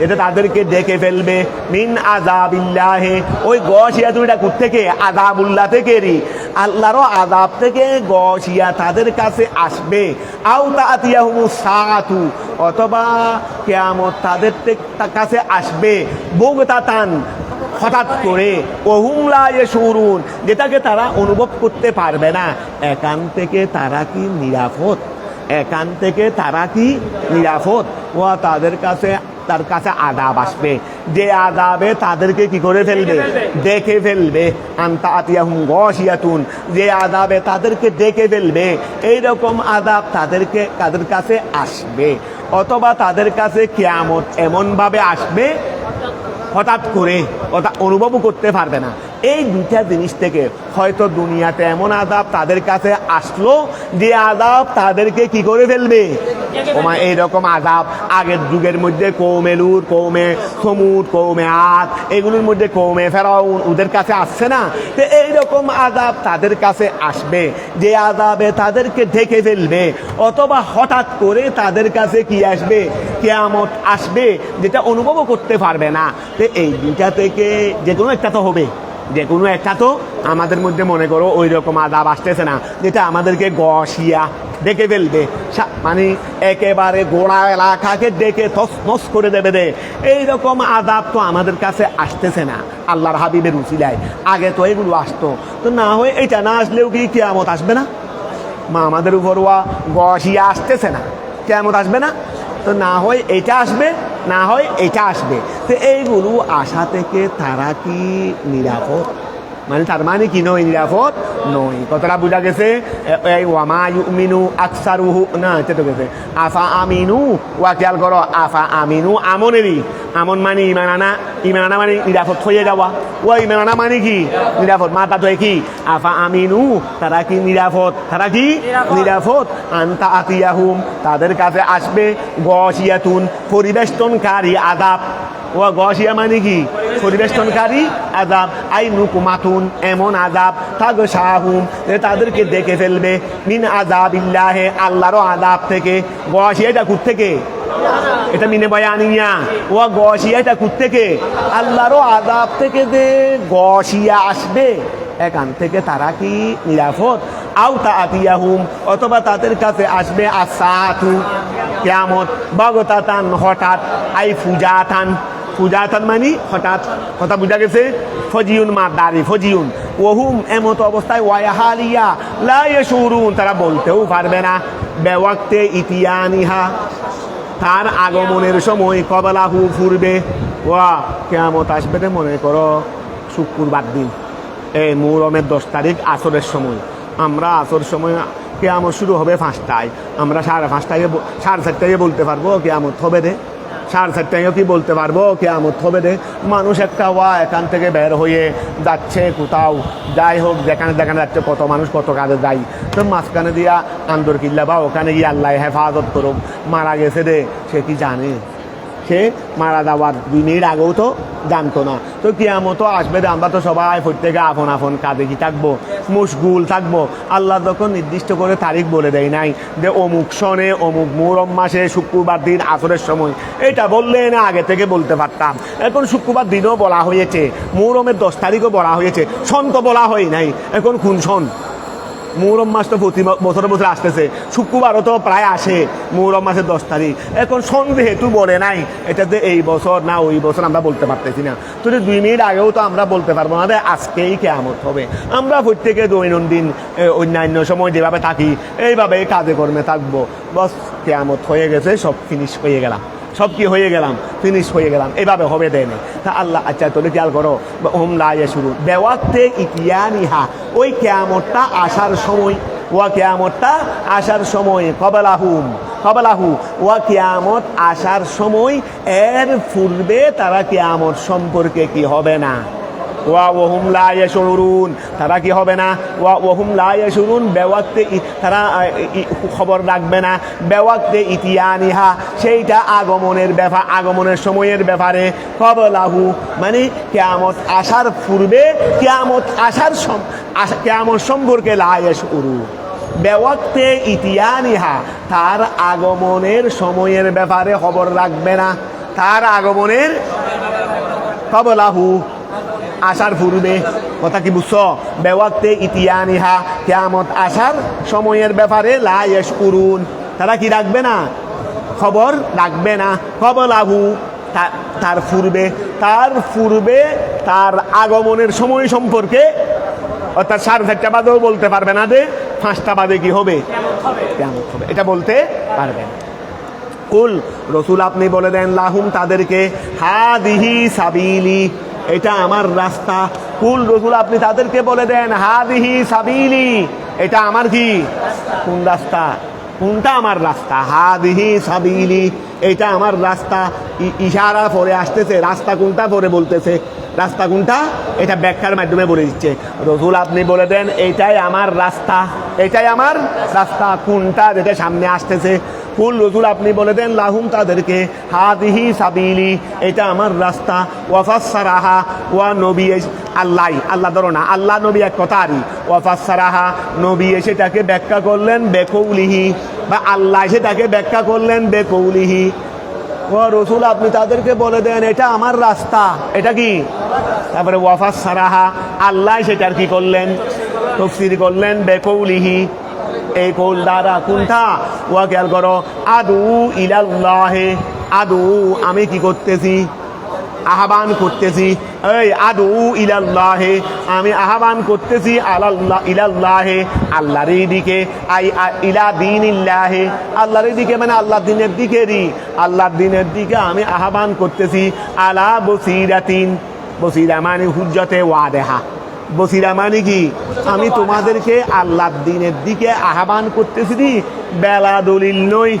এটা তাদেরকে ডেকে ফেলবে, মিন আযাবিল্লাহি, ওই গশিয়াতুনটা কোত্থেকে, আযাবুল্লাহ থেকে, আল্লাহর আযাব থেকে গশিয়া তাদের কাছে আসবে। আও তাতিয়াহুমুস সাআতু, অথবা কিয়ামত তাদের কাছে আসবে বুগতাতান, হঠাৎ করে, ওহুম লা ইয়াশুরুন, যেটাকে তারা অনুভব করতে পারবে না। এখান থেকে তারা কি নিরাপদ, এখান থেকে তারা কি নিরাপদ। ও তার কাছে আযাব আসবে, যে আযাবে তাদেরকে কি করে ফেলবে, দেখে ফেলবে। আনতা আতিয়াহুম গশিয়াতুন, যে আযাবে তাদেরকে দেখে ফেলবে, এইরকম আযাব তাদের কাছে আসবে। অথবা তাদের কাছে কিয়ামত এমনভাবে আসবে হঠাৎ করে, ওটা অনুভবও করতে পারবে না। এই দুইটা জিনিস থেকে হয়তো দুনিয়াতে এমন আযাব তাদের কাছে আসলো যে আযাব তাদেরকে কি করে ফেলবে। এইরকম আযাব আগের যুগের মধ্যে কওমে লূত, কওমে সমুদ, কওমে আদ, এগুলোর মধ্যে কওমে ফেরাউন, ওদের কাছে আসছে না? তো এইরকম আযাব তাদের কাছে আসবে যে আযাবে তাদেরকে ঢেকে ফেলবে। অথবা হঠাৎ করে তাদের কাছে কি আসবে, কিয়ামত আসবে, যেটা অনুভবও করতে পারবে না। তো এই দুইটা থেকে যে কোনো একটা তো হবে, যে কোনো একটা তো আমাদের মধ্যে মনে করো ওই রকম আযাব আসতেছে না, যেটা আমাদেরকে গশিয়া ডেকে ফেলবে, মানে একেবারে গোড়া এলাকাকে ডেকে তছনছ করে দেবে রে। এইরকম আযাব তো আমাদের কাছে আসতেছে না আল্লাহর হাবিবের উসিলায়। আগে তো এগুলো আসতো, তো না হয় এটা না আসলেও কি কিয়ামত আসবে না? আমাদের উপর গশিয়া আসতেছে না, কিয়ামত আসবে না? তো না হয় এটা আসবে, না হয় এটা আসবে। তো এইগুলো আসা থেকে তারা কি নিরাপদ? মানে তার মানে কি নয়, নিরাপদ নয়। কতটা বোঝা গেছে? এই ওয়ামা ইউমিনু আকসারুহু, না এটা তো গেছে আফা আমিনু, ওয়া খেয়াল করো, আফা আমিনু আমনেরই, আমন মানে ইমান আনা, ইমান আনা মানে নিরাপদ হয়ে যাওয়া, ও ইমান আনা মানে কি নিরাপদ, মাতা তো কি আফা আমিনু, তারা কি নিরাপদ, তারা কি নিরাপদ। আনতা আতিয়াহুম, তাদের কাছে আসবে গশিয়াতুন, পরিবেষ্টনকারী আযাব, ও গশিয়া মানে কি পরিবেষ্টনকারী আযাব, আই নুকমাতুন, এমন আযাব, তাগশাহুম, তাদেরকে দেখে ফেলবে, মিন আযাবিল্লাহি, আল্লাহর আযাব থেকে। গশিয়াটা কোত্থেকে, এটা মিনে বয়ানিয়া, ও গশিয়াটা কোত্থেকে, আল্লাহর আযাব থেকে যে গশিয়া আসবে, এখান থেকে তারা কি নিরাপদ। আও তাতিয়াহুম, অথবা তাদের কাছে আসবে আসাতু, কিয়ামত, বাগতাতান, হঠাৎ, আই ফুজাতান, ফুজাতান মানে হঠাৎ, কথা বুঝা গেছে। ফজিউন মা দাঁড়ি, ফজিউন, ওহুম, এমত অবস্থায়, ওয়াহালিয়া লা ইয়াশুরুন, তারা বলতেও পারবে না। বেওয়াক্তে ইতিয়ানিহা, তার আগমনের সময়, কবলাহু, পূর্বে, ওয়া কিয়ামত আসবে মনে করো শুক্রবার দিন, এই মুহররমের 10 তারিখ আসরের সময়। আমরা আসর সময় কিয়ামত শুরু হবে 5টায়, আমরা 5:30টায় 4:30টায় বলতে পারবো কিয়ামত হবে রে, 4:30টায়ও কি বলতে পারবো কিয়ামত হবে রে। মানুষ একটা এখান থেকে বের হয়ে যাচ্ছে কোথাও, যাই হোক যেখানে যাচ্ছে, কত মানুষ কত কাজে যায়, তো মাঝখানে দিয়া আন্দর কিল্লা বা ওখানে গিয়ে আল্লাহ হেফাজত করুক, মারা গেছে রে, সে কি জানে? সে মারা যাওয়ার 2 মিনিট আগেও তো জানতো না। তো কিয়ামত আসবে, আমরা তো সবাই প্রত্যেকে আপন আপন কাজে কি থাকবো, মশগুল থাকবো। আল্লাহ যখন নির্দিষ্ট করে তারিখ বলে দেয় নাই যে অমুক সনে, অমুক মুহররম মাসে শুক্রবার দিন আসরের সময়, এটা বললে না আগে থেকে বলতে পারতাম। এখন শুক্রবার দিনও বলা হয়েছে, মুহররমের 10 তারিখও বলা হয়েছে, সন তো বলা হয় নাই। এখন কোন সন? মুহররম মাস তো প্রতি বছরে আসতেছে, শুক্রবারও তো প্রায় আসে মুহররম মাসের 10 তারিখ। এখন সন যেহেতু বলে নাই, এটাতে এই বছর না ওই বছর আমরা বলতে পারতেছি না। তো 2 মিনিট আগেও তো আমরা বলতে পারবো না আজকেই কিয়ামত হবে। আমরা প্রত্যেকে দৈনন্দিন অন্যান্য সময় যেভাবে থাকি, এইভাবে কাজে কর্মে থাকবো, বস কিয়ামত হয়ে গেছে, সব ফিনিশ হয়ে গেলাম, সব কি হয়ে গেলাম, ফিনিশ হয়ে গেলাম, এভাবে হবে দেয় না। তা আল্লাহ, আচ্ছা তোলে খেয়াল করো, হুম লা ইয়াশুরুন, বেওয়াক্তে ইতিয়ানিহা, ওই কিয়ামতটা আসার সময়, ওয়া কিয়ামতটা আসার সময়, কবলাহু, ওয়া কিয়ামত আসার সময়, এর পূর্বে তারা কিয়ামত সম্পর্কে কি হবে না, ওয়াহুম লা ইয়াশউরুন, তারা কি হবে না, ওয়াহুম লা ইয়াশউরুন বেওয়াক্তে, তারা খবর রাখবে না, বেওয়াক্তে ইতিয়ানিহা, সেইটা আগমনের ব্যাপার, আগমনের সময়ের ব্যাপারে, ক্বাবলাহু মানে কিয়ামত আসার পূর্বে, কিয়ামত আসার কিয়ামত সম্পর্কে লা ইয়াশউরুন, বেওয়াক্তে ইতিয়ানিহা তার আগমনের সময়ের ব্যাপারে খবর রাখবে না, তার আগমনের ক্বাবলাহু আসার পূর্বে, কথা কি বুঝছো, বেওয়াক্তে ইতিয়ানিহা কিয়ামত আসার সময়ের ব্যাপারে লা ইয়াশউরুন, তারা কি রাখবে না, খবর রাখবে না, ক্বাবলাহু তার পূর্বে, তার পূর্বে তার আগমনের সময় সম্পর্কে, অর্থাৎ 4:30 বাদেও বলতে পারবে না যে 5টা বাদে কি হবে, কিয়ামত হবে, এটা বলতে পারবে না। কুল রসুল আপনি বলে দেন লাহুম তাদেরকে, হাদিহি সাবিলি, এটা আমার রাস্তা। কুল রসুল আপনি তাদেরকে বলে দেন হাদিহি সাবিলি, এটা আমার কি, কোন রাস্তা, কোনটা আমার রাস্তা, হাদিহি সাবিলি, এটা আমার রাস্তা। ইশারা পরে আসতেছে, রাস্তা কোনটা পরে বলতেছে, রাস্তা কোনটা এটা ব্যাখ্যার মাধ্যমে বলে দিচ্ছে। রসুল আপনি বলে দেন এটাই আমার রাস্তা, এটাই আমার রাস্তা, কোনটা যেটা সামনে আসতেছে। কুল রসুল আপনি বলে দেন লাহুম তাদেরকে, হাদিহি সাবিলি, এটা আমার রাস্তা। ওয়াফাসসারাহা, ওয়া নবী আল্লাহ, আল্লাহ ধরো না, আল্লাহ নবী এক কথারই, ওয়াফাসসারাহা নবী সেটাকে ব্যাখ্যা করলেন বেকৌলিহি, বা আল্লাহ সেটাকে ব্যাখ্যা করলেন বেকৌলিহি। ও রসুল আপনি তাদেরকে বলে দেন এটা আমার রাস্তা, এটা কি, তারপরে ওয়াফাসসারাহা আল্লাহ সেটার কি করলেন, তাফসীর করলেন বেকৌলিহি, এই কৌল দ্বারা, কোনটা, ওয়া খেয়াল করো, আদু ইলাল্লাহে, আদু আমি কি করতেছি, আহ্বান করতেছি, এই আদু ইলাল্লাহে আমি আহ্বান করতেছি, আলাল্লাহ ইলাল্লাহে আল্লাহর দিকে, আই ইলা দীনিল্লাহে আল্লাহর দিকে, মানে আল্লাহর দিনের দিকেরই, আল্লাহর দিনের দিকে আমি আহ্বান করতেছি। আলা বসিরাতিন, বসিরা মানে হুজ্জতে ওয়াদেহা, বসিরা মানে কি, আমি তোমাদেরকে আল্লাহর দিনের দিকে আহ্বান করতেছি, বেলা দলিল নই,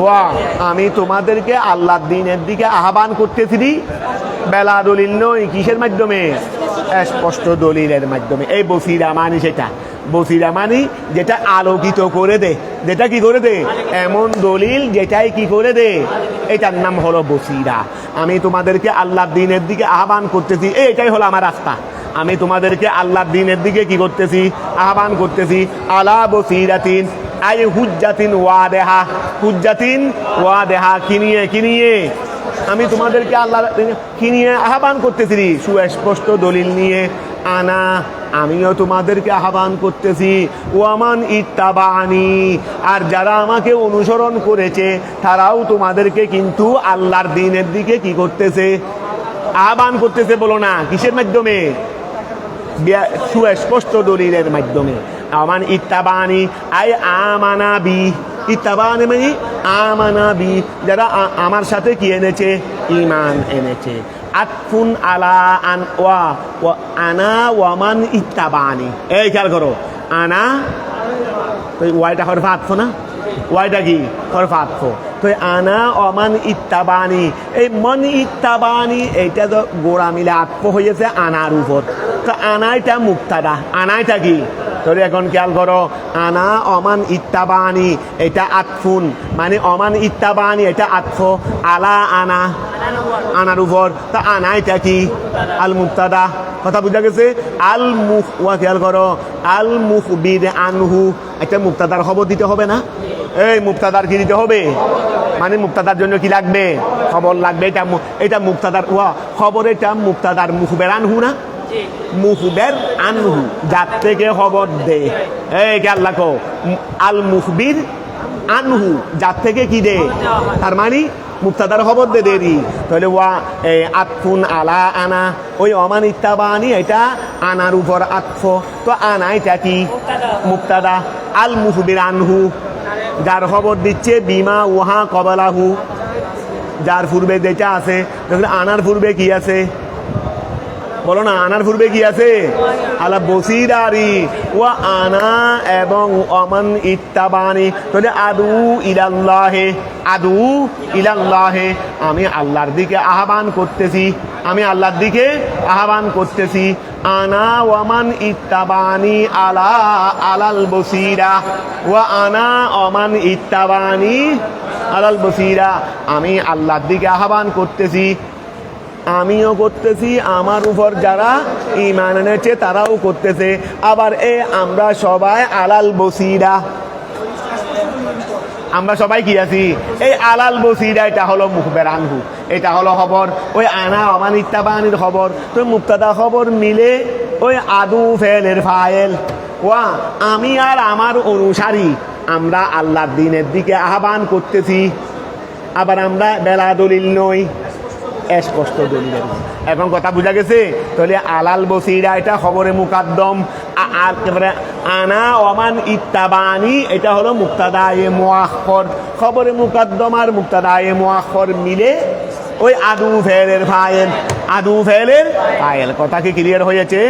ওয়া আমি তোমাদেরকে আল্লাহর দিনের দিকে আহ্বান করতেছি, বেলা দলিল নই, কিসের মাধ্যমে, স্পষ্ট দলিলের মাধ্যমে। এই বসিরা মানে সেটা, বসিরা মানে যেটা আলোকিত করে দে, যেটা কি করে দে, এমন দলিল যেটাই কি করে দে, এটার নাম হলো বসিরা। আমি তোমাদেরকে আল্লাহর দিনের দিকে আহ্বান করতেছি, এটাই হলো আমার রাস্তা, আমি তোমাদেরকে আল্লাহর দিনের দিকে কি করতেছি, আহ্বান করতেছি। আলা বসিরাতিন আই হুজ্জাতিন ওয়াদেহা, হুজ্জাতিন ওয়াদেহা কি নিয়ে, কি নিয়ে, আমি তোমাদেরকে আল্লাহ কি নিয়ে আহ্বান করতেছি, সুস্পষ্ট দলিল নিয়ে। আনা আমিও তোমাদেরকে আহ্বান করতেছি, ওয়ামান ইত্তাবানি আর যারা আমাকে অনুসরণ করেছে তারাও তোমাদেরকে কিন্তু আল্লাহর দিনের দিকে কি করতেছে, আহ্বান করতেছে। বলো না কিসের মাধ্যমে, সুস্পষ্ট দলিলের মাধ্যমে। আমান ইত্তাবানি আই আমানা বি, ইত্তাবানি মানে আমানা বি, যারা আমার সাথে কি এনেছে, ঈমান এনেছে। আতফুন আলা আন ওয়া আনা ওয়ামান ইত্তাবানি, এই খেয়াল করো, আনা তো ওয়াইটা হরফ আতফ না, ওয়াইটা কি হরফ আতফ, তো আনা ওয়ামান ইত্তাবানি, এই মান ইত্তাবানি এইটা তো গোড়া মিলে আতফ হয়েছে আনার উপর, তো আনাইটা মুক্তাদা, আনাইটা কি, তোরে এখন খেয়াল করো, আনা অমান ইত্তাবানি এটা আতফুন, মানে অমান ইত্তাবানি এটা আতফ, আলা আনা আনার উপর, তা আনা এটা কি আল মুক্তাদা, কথা বুঝা গেছে। আল মুখ, ওয়া খেয়াল করো, আল মুখবির আনহু, একটা মুক্তাদার খবর দিতে হবে না, এই মুক্তাদার কি দিতে হবে, মানে মুক্তাদার জন্য কি লাগবে, খবর লাগবে, এটা এটা মুক্তাদার, ওয়া খবর, এটা মুক্তাদার মুখবের আনহু না, মুখবের আনহু যার থেকে খবর দে, এই খেয়াল রাখো, আল মুখবির আনহু যার থেকে কি দে, তার মানে মুক্তাদার খবর দে দেরি, তাহলে ওয়া আতফুন আলা আনা, ওই অমান ইত্তাবানি এটা আনার উপর আতফ, তো আনা এটা কি মুক্তাদা, আল মুখবির আনহু যার খবর দিচ্ছে, বিমা ওহা কবলাহু যার পূর্বে যেটা আছে, আনার পূর্বে কি আছে, বলো না, আনার পূর্বে কি আছে? আলা বসিরারি ওয়া আনা এবং অমান ইত্তাবানি। তাহলে আদু ইলাল্লাহে, আদু ইলাল্লাহে, আমি আল্লাহর দিকে আহ্বান করতেছি, আমি আল্লাহর দিকে আহ্বান করতেছি। আনা ওয়ামান ইত্তাবানি আলা আলাল বসিরা ওয়া আনা ওয়ামান ইত্তাবানি আলাল বসিরা, আমি আল্লাহর দিকে আহ্বান করতেছি, আমিও করতেছি, আমার উপর যারা ঈমান এনেছে তারাও করতেছে। আবার আমরা সবাই আলাল বসিরা, আমরা সবাই কি আছি? এই আলাল বসিরা, এটা হলো মুখবের আনহু, এটা হলো খবর। ওই আনা ওমান ইত্তাবানির খবর। তো মুক্তাদা খবর মিলে ওই আদু ফেলের ফায়েল, ওয়া আমি আর আমার অনুসারী আমরা আল্লাহর দ্বীনের দিকে আহ্বান করতেছি। আবার আমরা বেলা দলিল নই, স্পষ্ট দলিলের। এখন কথা বুঝা গেছে? তাহলে আলাল বসিরা এটা খবরে মুকাদ্দম, আনা ওমান ইত্তাবানি এটা হলো মুক্তাদায়ে মুআখখার। খবরে মুকাদ্দম আর মুক্তাদায়ে মুআখখার মিলে ওই আদু ফেলের ফাইল, আদু ফেলের ফাইল। কথা কি ক্লিয়ার হয়েছে?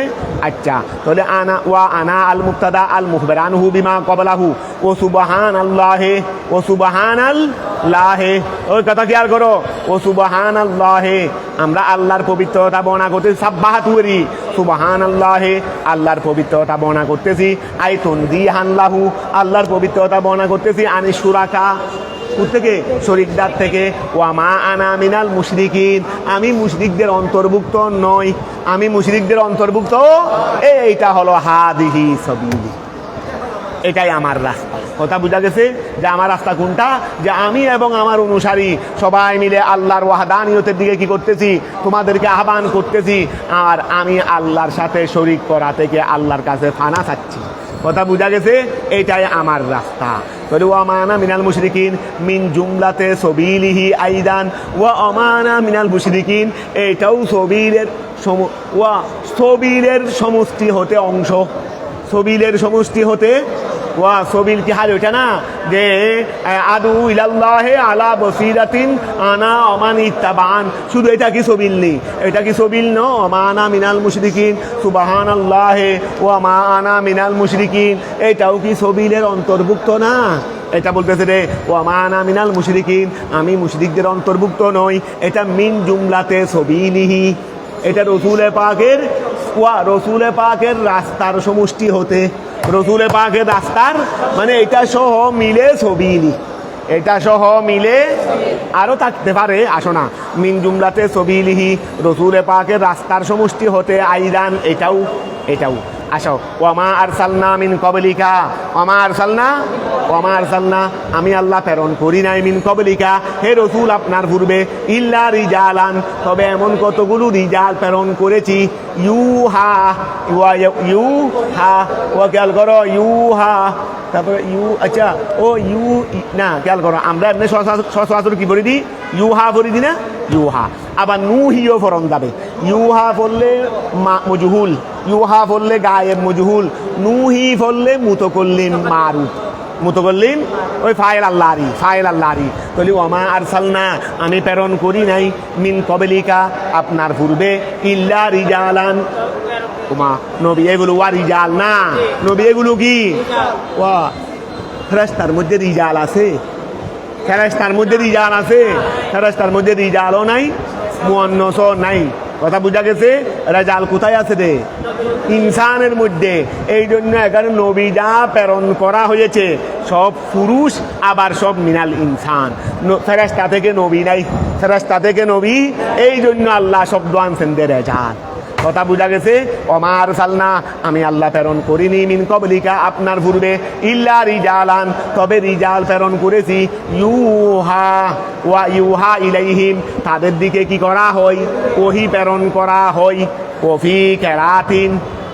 আচ্ছা, তাহলে আনা ওয়া আনা আল মুক্তাদা আল মুখবির আনহু বিমা ক্বাবলাহু ও সুবহানাল্লাহি ও সুবহানাল্লাহি। ওই কথা খেয়াল করো, ও সুবহানাল্লাহি, আমরা আল্লাহর পবিত্রতা বর্ণনা করতেছি। সাব্বাহাতুরি সুবহানাল্লাহি, আল্লাহর পবিত্রতা বর্ণনা করতেছি। আই তানজিহান লাহু, আল্লাহর পবিত্রতা বর্ণনা করতেছি। আনি শুরাকা, থেকে শরীকদার থেকে। ওয়া মা আনা মিনাল মুশরিকিন, আমি মুশরিকদের অন্তর্ভুক্ত নই, আমি মুশরিকদের অন্তর্ভুক্ত। এইটা হলো হাদিহি সাবিলি, এটাই আমার রাস্তা। কথা বুঝা গেছে যে আমার রাস্তা কোনটা? যে আমি এবং আমার অনুসারী সবাই মিলে আল্লাহর ওয়াহদানিয়তের দিকে কি করতেছি? তোমাদেরকে আহ্বান করতেছি। আর আমি আল্লাহর সাথে শরীক করা থেকে আল্লাহর কাছে ফানা চাচ্ছি। কথা বুঝা গেছে? এটাই আমার রাস্তা। তাহলে ওয়া মানা মিনাল মুশরিকিন মিন জুমলাতে সবিলিহি আইদান, ওয়া আমানা মিনাল মুশরিকিন এটাও সবিলের ওয়া সবিলের সমষ্টি হতে অংশ, সবিলের সমষ্টি হতে। ওয়া সবিল কি হাল ওইটা না যে আদু ইলাল্লাহি আলা বসিরাতিন আনা ওমান ইত্তাবান, শুধু এটা কি সবিল নেই? এটা কি সবিল ন? মানা মিনাল মুশরিকিন সুবহানাল্লাহি ওয়া মা আনা মিনাল মুশরিকিন, এটাও কি সবিলের অন্তর্ভুক্ত না? এটা বলতেছে রে ওয়া মা আনা মিনাল মুশরিকিন, আমি মুশরিকদের অন্তর্ভুক্ত নই। এটা মিন জুমলাতে সবিলিহি, এটা রসুলে পাকের ওয়া রসুলে পাকের রাস্তার সমষ্টি হতে, রসুলে পাকের রাস্তার মানে এটা সহ মিলে সবিলি, এটা সহ মিলে আরো থাকতে পারে। আসো না, মিন জুমলাতে সবিলিহি রসুলে পাকের রাস্তার সমষ্টি হতে আইদান, এটাও এটাও। আসো, ওয়ামা আরসালনা মিন কবলিকা, ওয়ামা আরসালনা, ওয়ামা আরসালনা আমি আল্লাহ প্রেরণ করি নাই মিন কবলিকা হে রসুল আপনার পূর্বে, ইল্লা রিজালান তবে এমন কতগুলো রিজাল প্রেরণ করেছি। ইউহা ইউহা, ও খেয়াল করো ইউহা, তারপরে আচ্ছা ও না খেয়াল করো, আমরা এমনি সচরাচর কি বলি দিই? ইউহা বলি দি না? ইউহা। আবার নুহিও ফরন যাবে। ইউহা বললে মজহুল, ইউহা বললে গায়েব মজহুল, নুহি বললে মুতকল্লিম মারুফ, মুতকল্লিম ওই ফাইল আল্লাহরি, ফাইল আল্লাহরি। তাহলে ওয়ামা আরসালনা আমি প্রেরণ করি নাই মিন কবলিকা আপনার পূর্বে, ইল্লা রিজালান ওমা নবী, এগুলো ওয়া রিজাল না, নবী এগুলো কি? ওয়া ফেরেশতার মধ্যে রিজাল আছে, ফেরেশতার মধ্যে রিজাল আছে, ফেরেশতার মধ্যে রিজালও নাই, মুয়ান্নাসও নাই। কথা বুঝা গেছে? রেজাল কোথায় আছে রে? ইনসানের মধ্যে। এই জন্য এখানে নবী যা প্রেরণ করা হয়েছে সব পুরুষ, আবার সব মিনাল ইনসান। ফেরেশতা থেকে নবী নাই, ফেরেশতা থেকে নবী, এই জন্য আল্লাহ শব্দ আনছেন দে রেজাল। কথা বুঝা গেছে? ওমা আরসালনা আমি আল্লাহ প্রেরণ করিনি মিন কবলিকা আপনার পূর্বে, ইল্লা রিজালান তবে রিজাল প্রেরণ করেছি। ইউহা ওয়া ইউহা ইলাইহিম তাদের দিকে কি করা হয়? ওহী প্রেরণ করা হয়। ওফি কেরাতিন,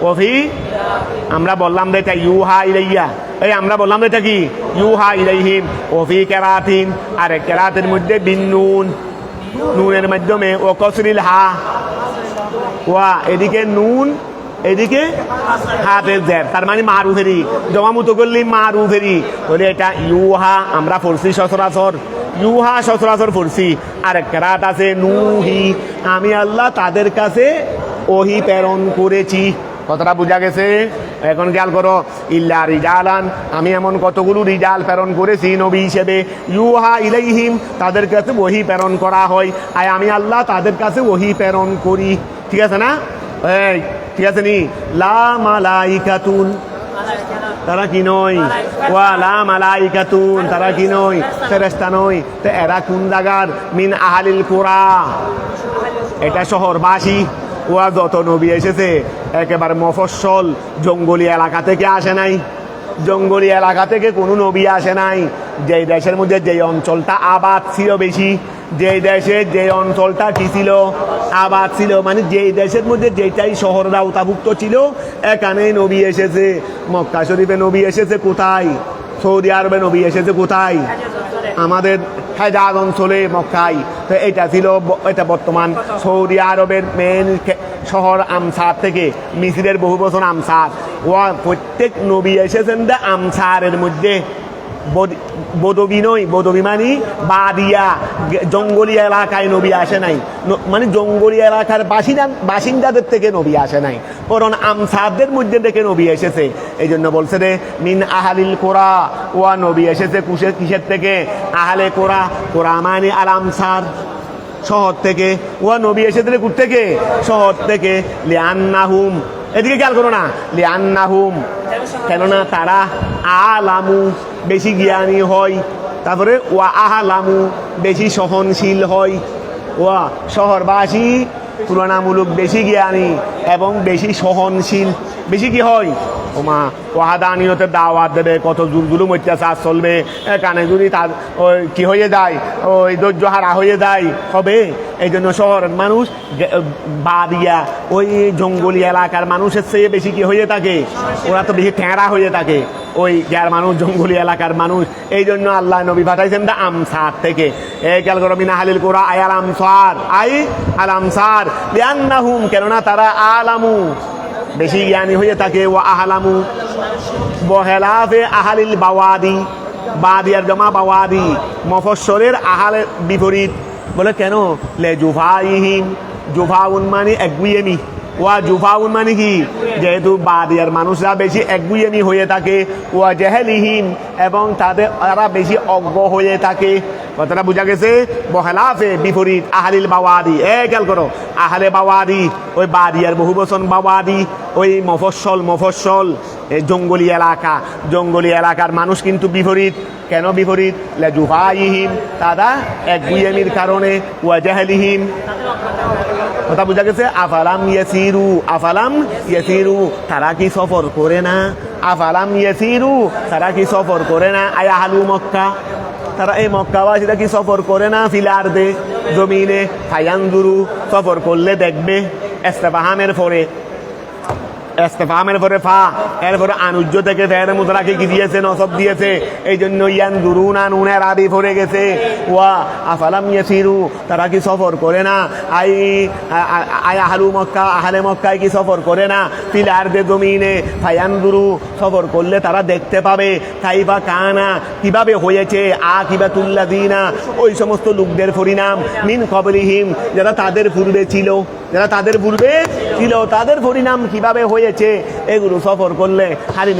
ওফি আমরা বললাম যে এটা ইউহা ইলাইয়া, এই আমরা বললাম যে এটা কি? ইউহা ইলাইহিম। ওফি কেরাতিন, আর কেরাতের মধ্যে বিন্নুন, নুনের মাধ্যমে, ও কসরিল হা, ওয়া এদিকে নুন এদিকে হাতের জের, তার মানে মারুফেরি, জমা মতো করলি মারুফেরি। বলে এটা ইউহা আমরা পড়ছি সচরাচর, ইউহা সচরাচর পড়ছি। আর এক রাত আছে নুহি আমি আল্লাহ তাদের কাছে ওহি প্রেরণ করেছি। কথাটা বোঝা গেছে? এখন খেয়াল করো, ইল্লা রিজালান, আমি এমন কতগুলো রিজাল প্রেরণ করেছি নবী হিসেবে, ইউহা ইলাইহিম, তাদের কাছে ওহি প্রেরণ করা হয়, আর আমি আল্লাহ তাদের কাছে ওহি প্রেরণ করি। ঠিক আছে না? এই ঠিক আছে নি? লা মালাইকাতুন, তারা কি নয়? ওয়ালা মালাইকাতুন, তারা কি নয়? ফেরেশতা নয়। তো এরা কোন জায়গার? মিন আহলিল কুরা, এটা শহরবাসী। ওয়া যত নবী এসেছে একেবারে মফস্বল জঙ্গলি এলাকা থেকে আসে নাই, জঙ্গলি এলাকা থেকে কোনো নবী আসে নাই। যেই দেশের মধ্যে যেই অঞ্চলটা আবাদ ছিল বেশি, যেই দেশে যে অঞ্চলটা কি ছিল? আবাদ ছিল, মানে যেই দেশের মধ্যে যেটাই শহর আওতাভুক্ত ছিল, এখানেই নবী এসেছে। মক্কা শরীফে নবী এসেছে কোথায়? সৌদি আরবে নবী এসেছে কোথায়? আমাদের হেজাজ অঞ্চলে, মক্কায়। তো এটা ছিল, এটা বর্তমান সৌদি আরবের মেন শহর আমসার থেকে, মিসরের বহু বছর আমসার। ও প্রত্যেক নবী এসেছেন আমসারের মধ্যে, বদবি নয়, বদবি মানে বাদিয়া, জঙ্গলি এলাকায় নবী আসে নাই, মানে জঙ্গলি এলাকার বাসিন্দাদের থেকে নবী আসে নাই, বরং আমসারদের মধ্যে থেকে নবী এসেছে। এই জন্য বলছে রে মিন আহালিল কোরা, ওয়া নবী এসেছে কিসের থেকে? আহলে কোরা। কোরা মানে আল আমসার, শহর থেকে। ওয়া নবী এসেছে কোথা থেকে? শহর থেকে। লিআন্নাহুম, এদিকে খেয়াল করো না, লিআন্নাহুম, কেননা তারা আলামু, বেশি জ্ঞানী হয়। তারপরে ওয়া আহলামু, বেশি সহনশীল হয়। ওয়া শহরবাসী তুলনামূলক বেশি জ্ঞানী এবং বেশি সহনশীল। বেশি কি হয়? ওমা ওয়াহাদানিয়তের দাওয়াত দেবে, কত জুলুম অত্যাচার চলবে, কানে যদি তার ওই কি হয়ে যায়, ওই ধৈর্য হারা হয়ে যায়, হবে। এই জন্য শহরের মানুষ বাদিয়া, ওই জঙ্গলি এলাকার মানুষের চেয়ে বেশি কি হয়ে থাকে? ওরা তো বেশি ঠেঁড়া হয়ে থাকে, ওই যার মানুষ জঙ্গলি এলাকার মানুষ। এই জন্য আল্লাহ নবী পাঠাইছেন আমসার থেকে। এই খেয়াল করো, মিন আহলিল কুরা আই আল আমসার, আই আল আমসার লিআন্নাহুম, কেননা তারা আলামু, বেশি জ্ঞানী হয়ে থাকে। ওয়া আহলামু বহেলাফে আহালিল বাওয়াদি, বাদিয়ার জমা বাওয়াদি, মফস্বরের আহালের বিপরীত। বলে কেন? লে জুফাইহিম, জুফাউন মানে একগুয়েমি, ওয়া জুফাউন মানে কি? যেহেতু বাদিয়ার মানুষরা বেশি একগুয়েমি হয়ে থাকে। ওয়া জেহেলিহিম, এবং তারা বেশি অজ্ঞ হয়ে থাকে। কথাটা বোঝা গেছে? বহেলাফে বিপরীত আহলিল বাওয়াদি। খেয়াল করো, আহলে বাওয়াদি ওই বাদিয়ার বহু বচন বাওয়াদি, ওই মফস্বল এই জঙ্গলি এলাকা, জঙ্গলি এলাকার মানুষ কিন্তু বিপরীত। কেন বিপরীত? লাজুফাইহিম, তারা একগুয়েমির কারণে। ওয়া জাহলিহিম, কথা বোঝা গেছে? আফালাম ইয়াসিরু, আফালাম ইয়াসিরু, তারা কি সফর করে না? আফালাম ইয়াসিরু, তারা কি সফর করে না? আয়া আহলু মক্কা, তারা এই মক্কাবাসীরা কি সফর করে না? ফিল আরদে, জমিনে। ফায়ানজুরু, সফর করলে দেখবে। ইস্তেফহামের পরে ফা, এরপরে আনুজ্য থেকে ফের মুদ্রাকে কি দিয়েছে? নসব দিয়েছে। এই জন্য ইয়ানজুরুনা নুনের আদি পড়ে গেছে। ওয়া আফালাম ইয়াসিরু, তারা কি সফর করে না? আই আহলু মক্কা, আহলে মক্কায় কি সফর করে না? ফিল আরদে, জমিনে। ফায়ানজুরু, সফর করলে তারা দেখতে পাবে। কাইফা কানা, কিভাবে হয়েছে। আকিবাতুল্লাযিনা, ওই সমস্ত লোকদের পরিণাম। মিন ক্বাবলিহিম, যারা তাদের পূর্বে ছিল, যারা তাদের পূর্বে ছিল, তাদের পরিণাম কিভাবে হয়েছে, এগুলো সফর করলে। খালি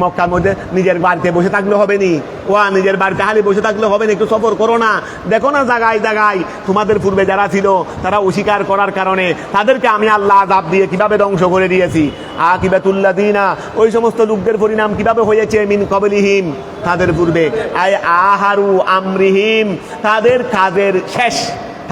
মক্কার মধ্যে নিজের বাড়িতে বসে থাকলে হবে নি? ওয়া নিজের বাড়িতে খালি বসে থাকলে হবে না, একটু সফর করো না। দেখো না জায়গায় জায়গায় তোমাদের পূর্বে যারা ছিল, তারা অস্বীকার করার কারণে তাদেরকে আমি আল্লাহ আযাব দিয়ে কিভাবে ধ্বংস করে দিয়েছি। আকিবাতুল্লাযিনা, ওই সমস্ত লোকদের পরিণাম কিভাবে হয়েছে। মিন ক্বাবলিহিম, তাদের পূর্বে। আই আহারু আমরিহিম, তাদের কাজের শেষ,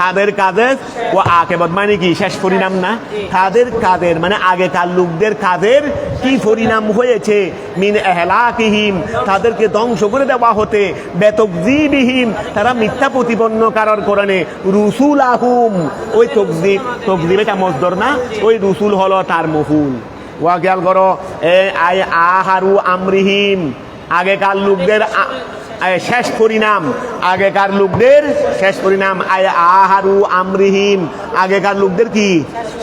তাদের কাজের। ও আকিবাত মানে কি? শেষ পরিণাম না? তাদের কাজের মানে আগেকার লোকদের কাজের কি পরিণাম হয়েছে। মিন ইহলাকিহিম, তাদেরকে ধ্বংস করে দেওয়া হতে। বেতাকযীবিহিম, তারা মিথ্যা প্রতিপন্ন করার কারণে। রুসুলাহুম, ওই তাকযীব এটা মসদর না, ওই রুসুল হলো তার মফুল। ওয়া খেয়াল করো, আই আহারু আমরিহিম, আগেকার লোকদের শেষ পরিণাম, আগেকার লোকদের শেষ পরিণাম। আই আহারু আমরিহিম, আগেকার লোকদের কি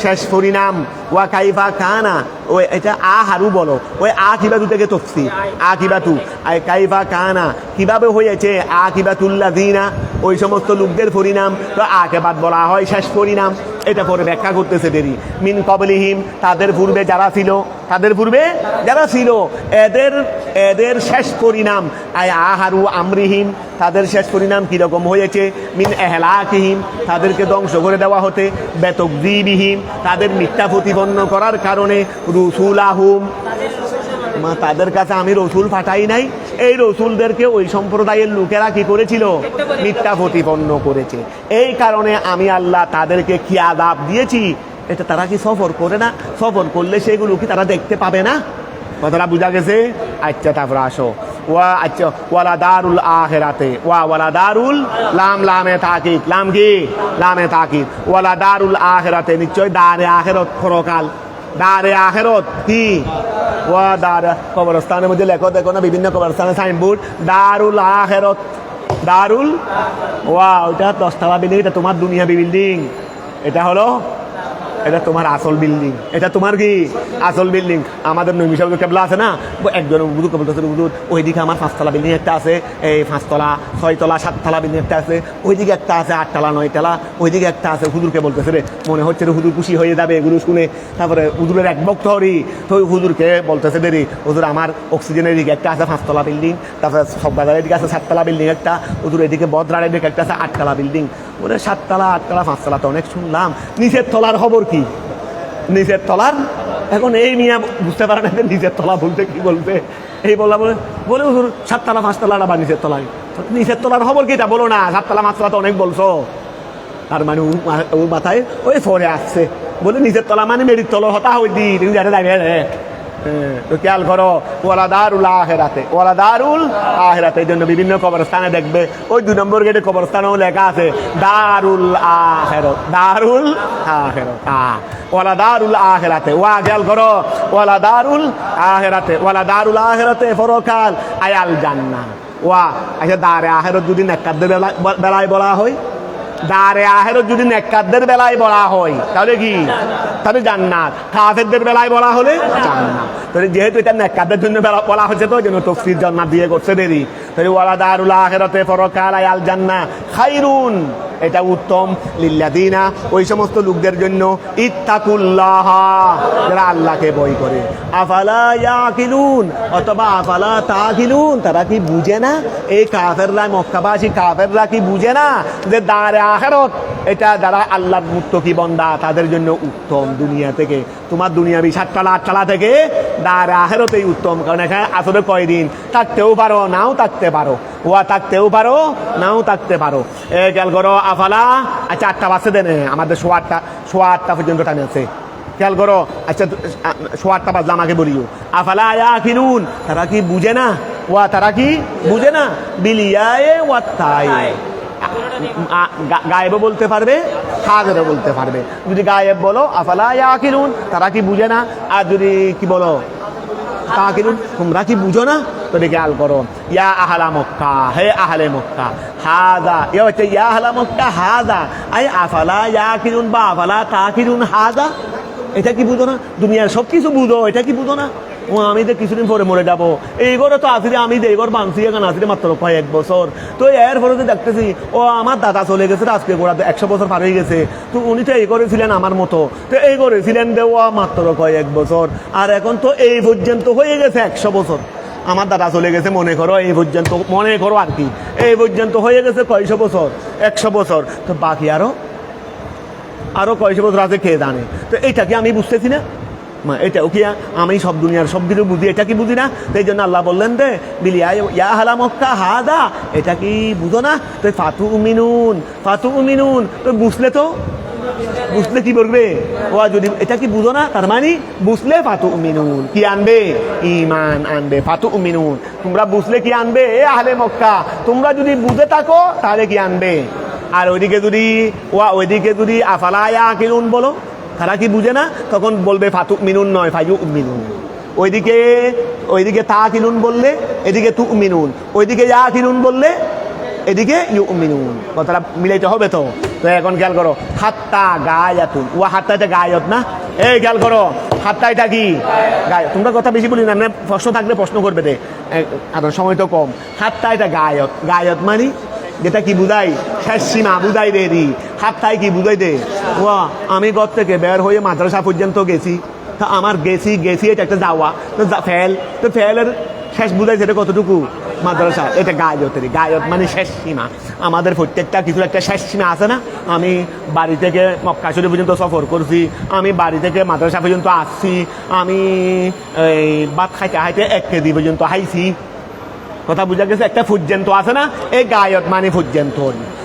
শেষ পরিণাম। ওয়া কাইফা কানা, ওই এটা আহারু বলো, ওই আকিবাতু থেকে তফসির। আকিবাতু আই কাইফা কানা, কিভাবে হয়েছে। আকিবাতুল্লাযিনা, ওই সমস্ত লোকদের পরিণাম। তো আকিবাত বলা হয় শেষ পরিণাম। এটা পরে ব্যাখ্যা করতেছে দেরি। মিন ক্বাবলিহিম, তাদের পূর্বে যারা ছিল, তাদের পূর্বে যারা ছিল, এদের শেষ পরিণাম আয় আহারু আমরিহিম, তাদের শেষ পরিণাম কিরকম হয়েছে। মিন এহলাকিহিম, তাদেরকে ধ্বংস করে দেওয়া হতে, বেতকযিবিহিম, তাদের মিথ্যা প্রতিপন্ন করার কারণে, রুসুলাহুম, তাদের কাছে আমি রসুল পাঠাই নাই। এই রসুলদেরকে ওই সম্প্রদায়ের লোকেরা কি করেছিল, মিথ্যা প্রতিপন্ন করেছে। এই কারণে আমি আল্লাহ তাদেরকে কি আযাব দিয়েছি। এটা তারা কি সফর করে না? সফর করলে সেগুলো কি তারা দেখতে পাবে না? কথাটা বুঝা গেছে? আচ্ছা, তারপর আসো আচ্ছা, ওয়ালা দারুল আখিরাতে, ওয়ালা দারুল, লামে তাকিদ, লাম কি, লামে তাকিদ, ওয়ালা দারুল আখিরাতে, নিশ্চয় দারে আখিরাত, পরকাল। দারে আখিরাত কি? ওয়া দার, কবরস্থানের মধ্যে লেখো, দেখো না বিভিন্ন কবরস্থানের সাইনবোর্ড, দারুল আখিরাত, দারুল, ওইটা 10 তলা বিল্ডিং, এটা তোমার দুনিয়াবি বিল্ডিং। এটা হলো, এটা তোমার আসল বিল্ডিং। এটা তোমার কি আসল বিল্ডিং। আমাদের নবী সাহেব কেবলা আছে না, একজন হুজুর বলতেছে, হুজুর ওইদিকে আমার 5 তলা বিল্ডিং একটা আছে, এই 5 তলা 6 তলা 7 তলা বিল্ডিং একটা আছে, ওইদিকে একটা আছে 8 তলা 9 তলা, ওইদিকে একটা আছে। হুজুরকে বলতেছে রে, মনে হচ্ছে রে হুজুর খুশি হয়ে যাবে এগুলো শুনে। তারপরে হুজুরের এক ভক্ত হরি, তো হুজুরকে বলতেছে দেরি, হুজুর আমার অক্সিজেনের এদিকে একটা আছে 5 তলা বিল্ডিং, তারপরে সববাজারের এদিকে আছে 7 তলা বিল্ডিং একটা, হুজুর এদিকে বদরার এদিকে একটা আছে 8 তলা বিল্ডিং। ওরে 7 তলা 8 তলা 5 তলা তো অনেক শুনলাম, নিচের তলার খবর কি? নিচের তলার, এখন এই মিয়া বুঝতে পারে না নিচের তলা বলতে কি বলবে। এই বলা বলে বলে হুজুর 7 তলা 5 তলা বা নিচের তলায়, নিচের তলার খবর কি এটা বলো না। 7 তলা 5 তলা তো অনেক বলছো। তার মানে ওর মাথায় ওই ফরে আসছে, বলে নিচের তলা মানে মেরির তলা হতা হই দি দাঁড়িয়ে। তো খেয়াল করো, ওয়ালা দারুল আখিরাতে, ওয়ালা দারুল আখিরাতে। এই জন্য বিভিন্ন কবরস্থানে দেখবে ওই 2 নম্বর গেটে কবরস্থানেও লেখা আছে দারুল আখিরাত, দারুল আখিরাত, ওয়ালা দারুল আখিরাতে। খেয়াল করো, ওয়ালা দারুল আখিরাতে, ওয়ালা দারুল আখিরাতে, পরকাল, আয়াল জান্নাহ। আচ্ছা, দারে আখিরাত যদি নেককারদের বেলায় বলা হয়, দারে আখিরাত যদি নেককারদের বেলায় বলা হয় তাহলে কি? তাহলে জান্নাত। কাফেরদের বেলায় বলা হলে জান্নাত। তাহলে যেহেতু এটা নেককারদের জন্য বলা হচ্ছে, তো জন্য তাফসীর জান্নাত দিয়ে করছে দেরি। তাহলে ওয়ালা দারুল আখিরাতে, পরকাল, আয়াল জান্নাহ, খায়রুন, এটা উত্তম, লিল্লাযিনা, ওই সমস্ত লোকদের জন্য, ইত্তাকুল্লাহ, যারা আল্লাহকে ভয় করে, আফালা ইয়াকিলুন, অথবা আফালা তাকিলুন, তারা কি বুঝে না? এই কাফেররা, মক্কাবাসী কাফেররা কি বুঝে না যে দারে আখিরাত এটা যারা আল্লাহর মুত্তাকি বান্দা তাদের জন্য উত্তম দুনিয়া থেকে। তোমার দুনিয়াবি 7 তলা 8 তলা থেকে দারে আখিরাতেই উত্তম। কারণ এখানে আসলে কয়দিন থাকতেও পারো, নাও থাকতে পারো, থাকতেও পারো, নাও থাকতে পারো। খেয়াল করো, আফালা, আচ্ছা 8টা বাজতে দেন, আমাদের 8:15 পর্যন্ত টাইম আছে। খেয়াল করো, আচ্ছা 8:15 বাজলে আমাকে বলিও, আফালা ইয়াকিলুন, তারা কি বুঝে না? তারা কি বুঝে না? বিলিয়ায়ে ওয়াত্তায়ে, গায়েবও বলতে পারবে, হাজিরও বলতে পারবে। যদি গায়েব বলো আফালা ইয়াকিলুন, তারা কি বুঝে না? আর যদি কি বলো তাকিলুন, তোমরা কি বুঝো না? তো খেয়াল করো, ইয়া আহলা মক্কা, হে আহলে মক্কা, হাদা, এ হচ্ছে ইয়া আহলা মক্কা হাদা, আই আফালা ইয়াকিলুন বা আফালা তাকিলুন হাদা। এটা কি বুঝো না? দুনিয়ার সব কিছু বুঝো, এটা কি বুঝো না? আমি তো কিছুদিন পরে মরে যাবো। এই ঘরে তো আসলে আমি এই ঘর বানছি এখানে আসলে মাত্র কয়েক বছর। তো এর পরে তো দেখতেছি আমার দাদা চলে গেছে, আজকে গোড়া 100 বছর পার হয়ে গেছে। তো উনি তো এই ঘরে ছিলেন আমার মতো, তো এই ঘরে ছিলেন দেওয়া মাত্র কয়েক বছর, আর এখন তো এই পর্যন্ত হয়ে গেছে 100 বছর। আমার দাদা চলে গেছে মনে করো এই পর্যন্ত, মনে করো আর কি, এই পর্যন্ত হয়ে গেছে কয়শো বছর, 100 বছর। তো বাকি আরো কয়শো বছর আছে কে জানে। তো এইটা কি আমি বুঝতেছি না? এটাও কি আমি সব দুনিয়ার সব কিছু বুঝি, এটা কি বুঝি না? তো এই জন্য আল্লাহ বললেন রে বিলিয়া ইয়া আহলা মক্কা হাদা, এটা কি বুঝো না? তো ফাতু উমিনুন, তো বুঝলে কি বলবে? যদি এটা কি বুঝো না, তার মানে বুঝলে ফাতু উমিনুন, কি আনবে? ঈমান আনবে। ফাতু উমিনুন, তোমরা বুঝলে কি আনবে? এ আহলে মক্কা, তোমরা যদি বুঝে থাকো তাহলে কি আনবে? আর ওইদিকে যদি আফালা ইয়াকিলুন বলো, তারা কি বুঝে না? তখন বলবে ফাতু মিনুন নয়, ফায়ু মিনুন। ওইদিকে তা কিনুন বললে এদিকে তু মিনুন, ওইদিকে ইয়া কিনুন বললে এদিকে ইউ মিনুন। কথাটা মিলাইতে হবে তো। তো এখন খেয়াল করো, হাত্তা গায়াতুন, হাত্তা এটা গায়ত না? এই খেয়াল করো, হাত্তা এটা কি গায়ত। তোমরা কথা বেশি বলি না, প্রশ্ন থাকলে প্রশ্ন করবে দে, আর সময় তো কম। হাত্তা এটা গায়ত মানে যেটা কি বুঝাই শেষ সীমা বুঝাই দেরি হাতটাই কি বুঝাই দে ওয়া আমি ঘর থেকে বের হয়ে মাদ্রাসা পর্যন্ত গেছি তা আমার গেছি এটা একটা যাওয়া তো ফেলের শেষ বুঝাই সেটা কতটুকু মাদ্রাসা এটা গায়ত মানে শেষ সীমা আমাদের প্রত্যেকটা কিছু একটা শেষ সীমা আছে না আমি বাড়ি থেকে মক্কা শরীফ পর্যন্ত সফর করছি আমি বাড়ি থেকে মাদ্রাসা পর্যন্ত আসছি আমি এই ভাত খাইতে 1 কেজি পর্যন্ত হাইছি কথা বুঝা গেছে একটা পর্যন্ত আছে না এই গায়ত মানে পর্যন্ত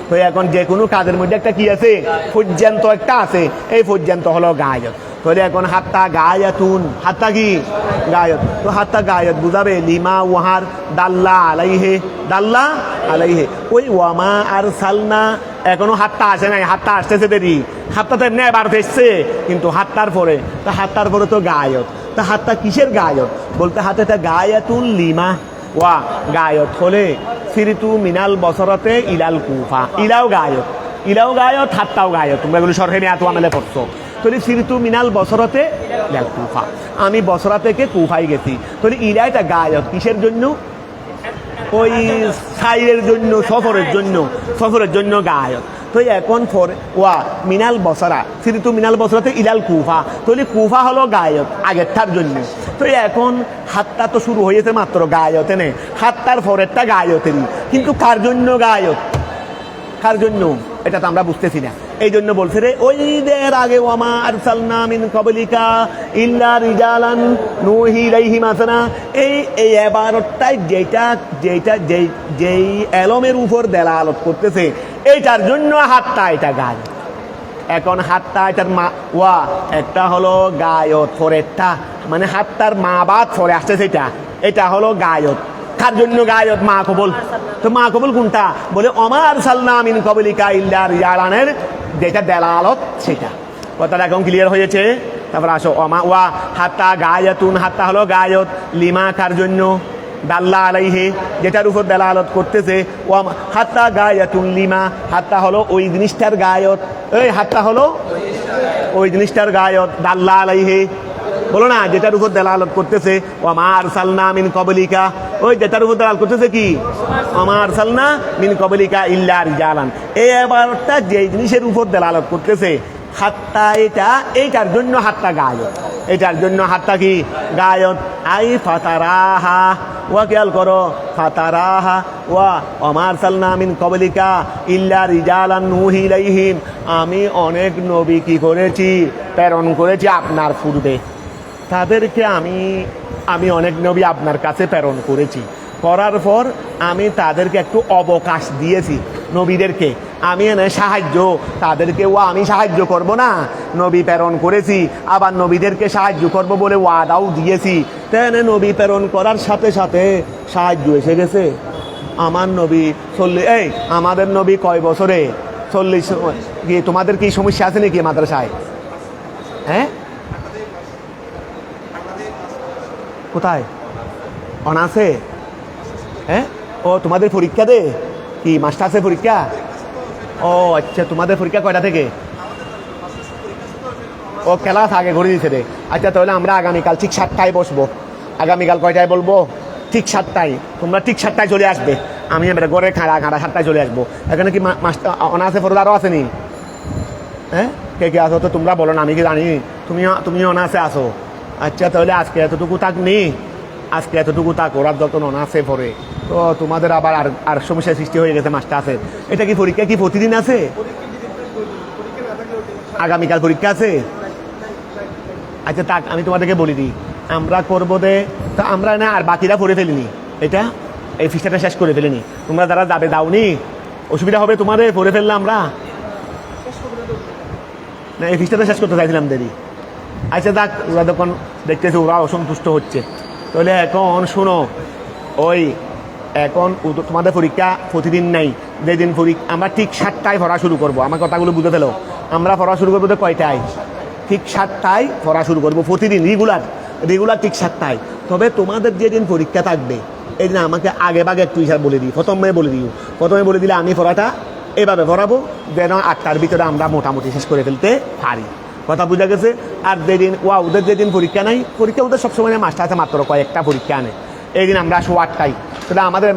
তো এখন যে কোনো কাজের মধ্যে একটা কি আছে পর্যন্ত একটা আছে এই পর্যন্ত হলো গায়ত তাহলে এখন হাত্তা গায়াতুন হাত্তা কি গায়ত তো হাত্তা গায়ত বুঝাবে লিমা ওয়াহার দাল্লা আলাইহে ওই ওয়ামা আর সালনা এখনো হাত্তা আসে নাই হাত্তা আসতেছে দেরি হাত্তা তো এমনি এবার এসছে কিন্তু হাত্তার পরে তো গায়ত তা হাত্তা কিসের গায়ত বলতে হাতে গায়াতুন লিমা ওয়া গায়ত হলে সিরিতু মিনাল বসরতে ইলাল কুফা ইলাও গায়ত হাত্তাও গায়ত তোমরা এগুলো সরকারি এত আমেলে পড়ছো তাহলে সিরিতু মিনাল বসরতে ইলাল কুফা আমি বসরা থেকে কুফায় গেছি তাহলে ইলাইটা গায়ত কিসের জন্য ওই সাইরের জন্য সফরের জন্য গায়ত তো এখন ওয়া মিনাল বসরা সিরিতু মিনাল বসরাতে ইলাল কুফা তাহলে কুফা হলো গায়ত আগেরটার জন্য তো এখন হাতটা তো শুরু হয়েছে মাত্র গায়তে নেই হাতটার পরেরটা গায়তেরই কিন্তু কার জন্য এটা তো আমরা বুঝতেছি না এই জন্য বলছে রে ওইদের আগে ওয়ামা আরসালনা মিন ক্বাবলিকা ইল্লা রিজালান নূহি ইলাইহিম আসনা এই ইবারতটাই যেই এলমের উপর দেলালত করতেছে এইটার জন্য হাতটা এটা গায়ত এখন হাতটা এটার ওয়া একটা হলো গায়ত পরেরটা মানে হাতটার মা বাদ পরে আসতেছে এটা হলো গায়ত কার জন্য গায়ত মা কবুল তো মা কবুল কোনটা বলে অমার সালনা মিন ক্বাবলিকা ইল্লা রিজালানের যেটা দেলালত সেটা কথাটা এখন ক্লিয়ার হয়েছে তারপর আসো অমা ওয়া হাত্তা গায়াতুন হাত্তা হলো গায়ত লিমা কার জন্য দাল্লা আলাইহি যেটার উপর দেলালত করতেছে ও হাত্তা গায়াতুন লিমা হাত্তা হলো ওই জিনিসটার গায়ত হাত্তা হলো ওই জিনিসটার গায়ত দাল্লা আলাইহি বলো না যেটার উপর দেলালত করতেছে ওমা আরসালনা মিন ক্বাবলিকা ওই যেটার উপর দেলালত করতেছে কি ওমা আরসালনা মিন ক্বাবলিকা ইল্লা রিজালান এই এবারটা যে জিনিসের উপর দেলালত করতেছে হাত্তা এইটার জন্য হাত্তা গায়ত এটার জন্য হাত্তা কি গায়ত আই ফাতারাহা ওয়া খেয়াল করো ফাতারাহা ওয়া ওমা আরসালনা মিন ক্বাবলিকা ইল্লা রিজালান নূহি ইলাইহিম আমি অনেক নবী কি করেছি প্রেরণ করেছি আপনার পূর্বে তাদেরকে আমি অনেক নবী আপনার কাছে প্রেরণ করার পর আমি তাদেরকে একটু অবকাশ দিয়েছি নবীদেরকে আমি সাহায্য তাদেরকে আমি সাহায্য করব না নবী প্রেরণ করেছি আবার নবীদেরকে সাহায্য করব বলে ওয়াদাও দিয়েছি তাই নবী প্রেরণ করার সাথে সাথে সাহায্য এসে গেছে আমার নবী আমাদের নবী কয় বছরে 40 কি তোমাদের কি সমস্যা আছে নাকি মাদ্রাসায় হ্যাঁ কোথায় অনার্সে হ্যাঁ ও তোমাদের পরীক্ষা দে কি মাস্টার্সের পরীক্ষা ও আচ্ছা তোমাদের পরীক্ষা কয়টা থেকে ও ক্লাস আগে ঘুরে দিয়েছে রে আচ্ছা তাহলে আমরা আগামীকাল ঠিক 7টায় বসবো আগামীকাল কয়টায় বলবো ঠিক 7টায় তোমরা ঠিক 7টায় চলে আসবে আমি এবারে ঘরে খাড়া 7টায় চলে আসবো এখানে কি মাস্টার অনার্সে পড়ে আরও আসেনি হ্যাঁ কে আসো তো তোমরা বলো না আমি কি জানি তুমি অনার্সে আসো আচ্ছা তাহলে আজকে এতটুকু থাক ওরা যত অনার্সে পড়ে তো তোমাদের আবার আর সমস্যার সৃষ্টি হয়ে গেছে মাস্টার্সের এটা কি পরীক্ষা কি প্রতিদিন আছে আগামীকাল পরীক্ষা আছে আচ্ছা থাক আমি তোমাদেরকে বলে দিই আমরা করবো তা আমরা না আর বাকিরা পড়ে ফেলিনি এটা এই ফিসটা শেষ করে ফেলিনি তোমরা যারা যাবে দাওনি অসুবিধা হবে তোমাদের পড়ে ফেললে আমরা না এই ফিসটা শেষ করতে চাইছিলাম দেরি আচ্ছা দেখ ওরা যখন দেখতেছে ওরা অসন্তুষ্ট হচ্ছে তাহলে এখন শোনো এখন তোমাদের পরীক্ষা প্রতিদিন নাই যেদিন পরীক্ষা আমরা ঠিক 7টায় পড়া শুরু করবো আমার কথাগুলো বুঝে ফেলো আমরা পড়া শুরু করবো তো কয়টায় ঠিক 7টায় পড়া শুরু করবো প্রতিদিন রেগুলার ঠিক 7টায় তবে তোমাদের যেদিন পরীক্ষা থাকবে এই দিন আমাকে আগে ভাগে একটু হিসাব বলে দিই প্রথমে বলে দিলে আমি পড়াটা এভাবে পড়াবো যেন 8টার ভিতরে আমরা মোটামুটি শেষ করে ফেলতে পারি কথা বোঝা গেছে আর ওদের যেদিন পরীক্ষা নাই পরীক্ষা ওদের সবসময় মাস্টার আছে মাত্র কয়েকটা পরীক্ষা আনে এই দিন আমরা আসবো 8টায় তাহলে আমাদের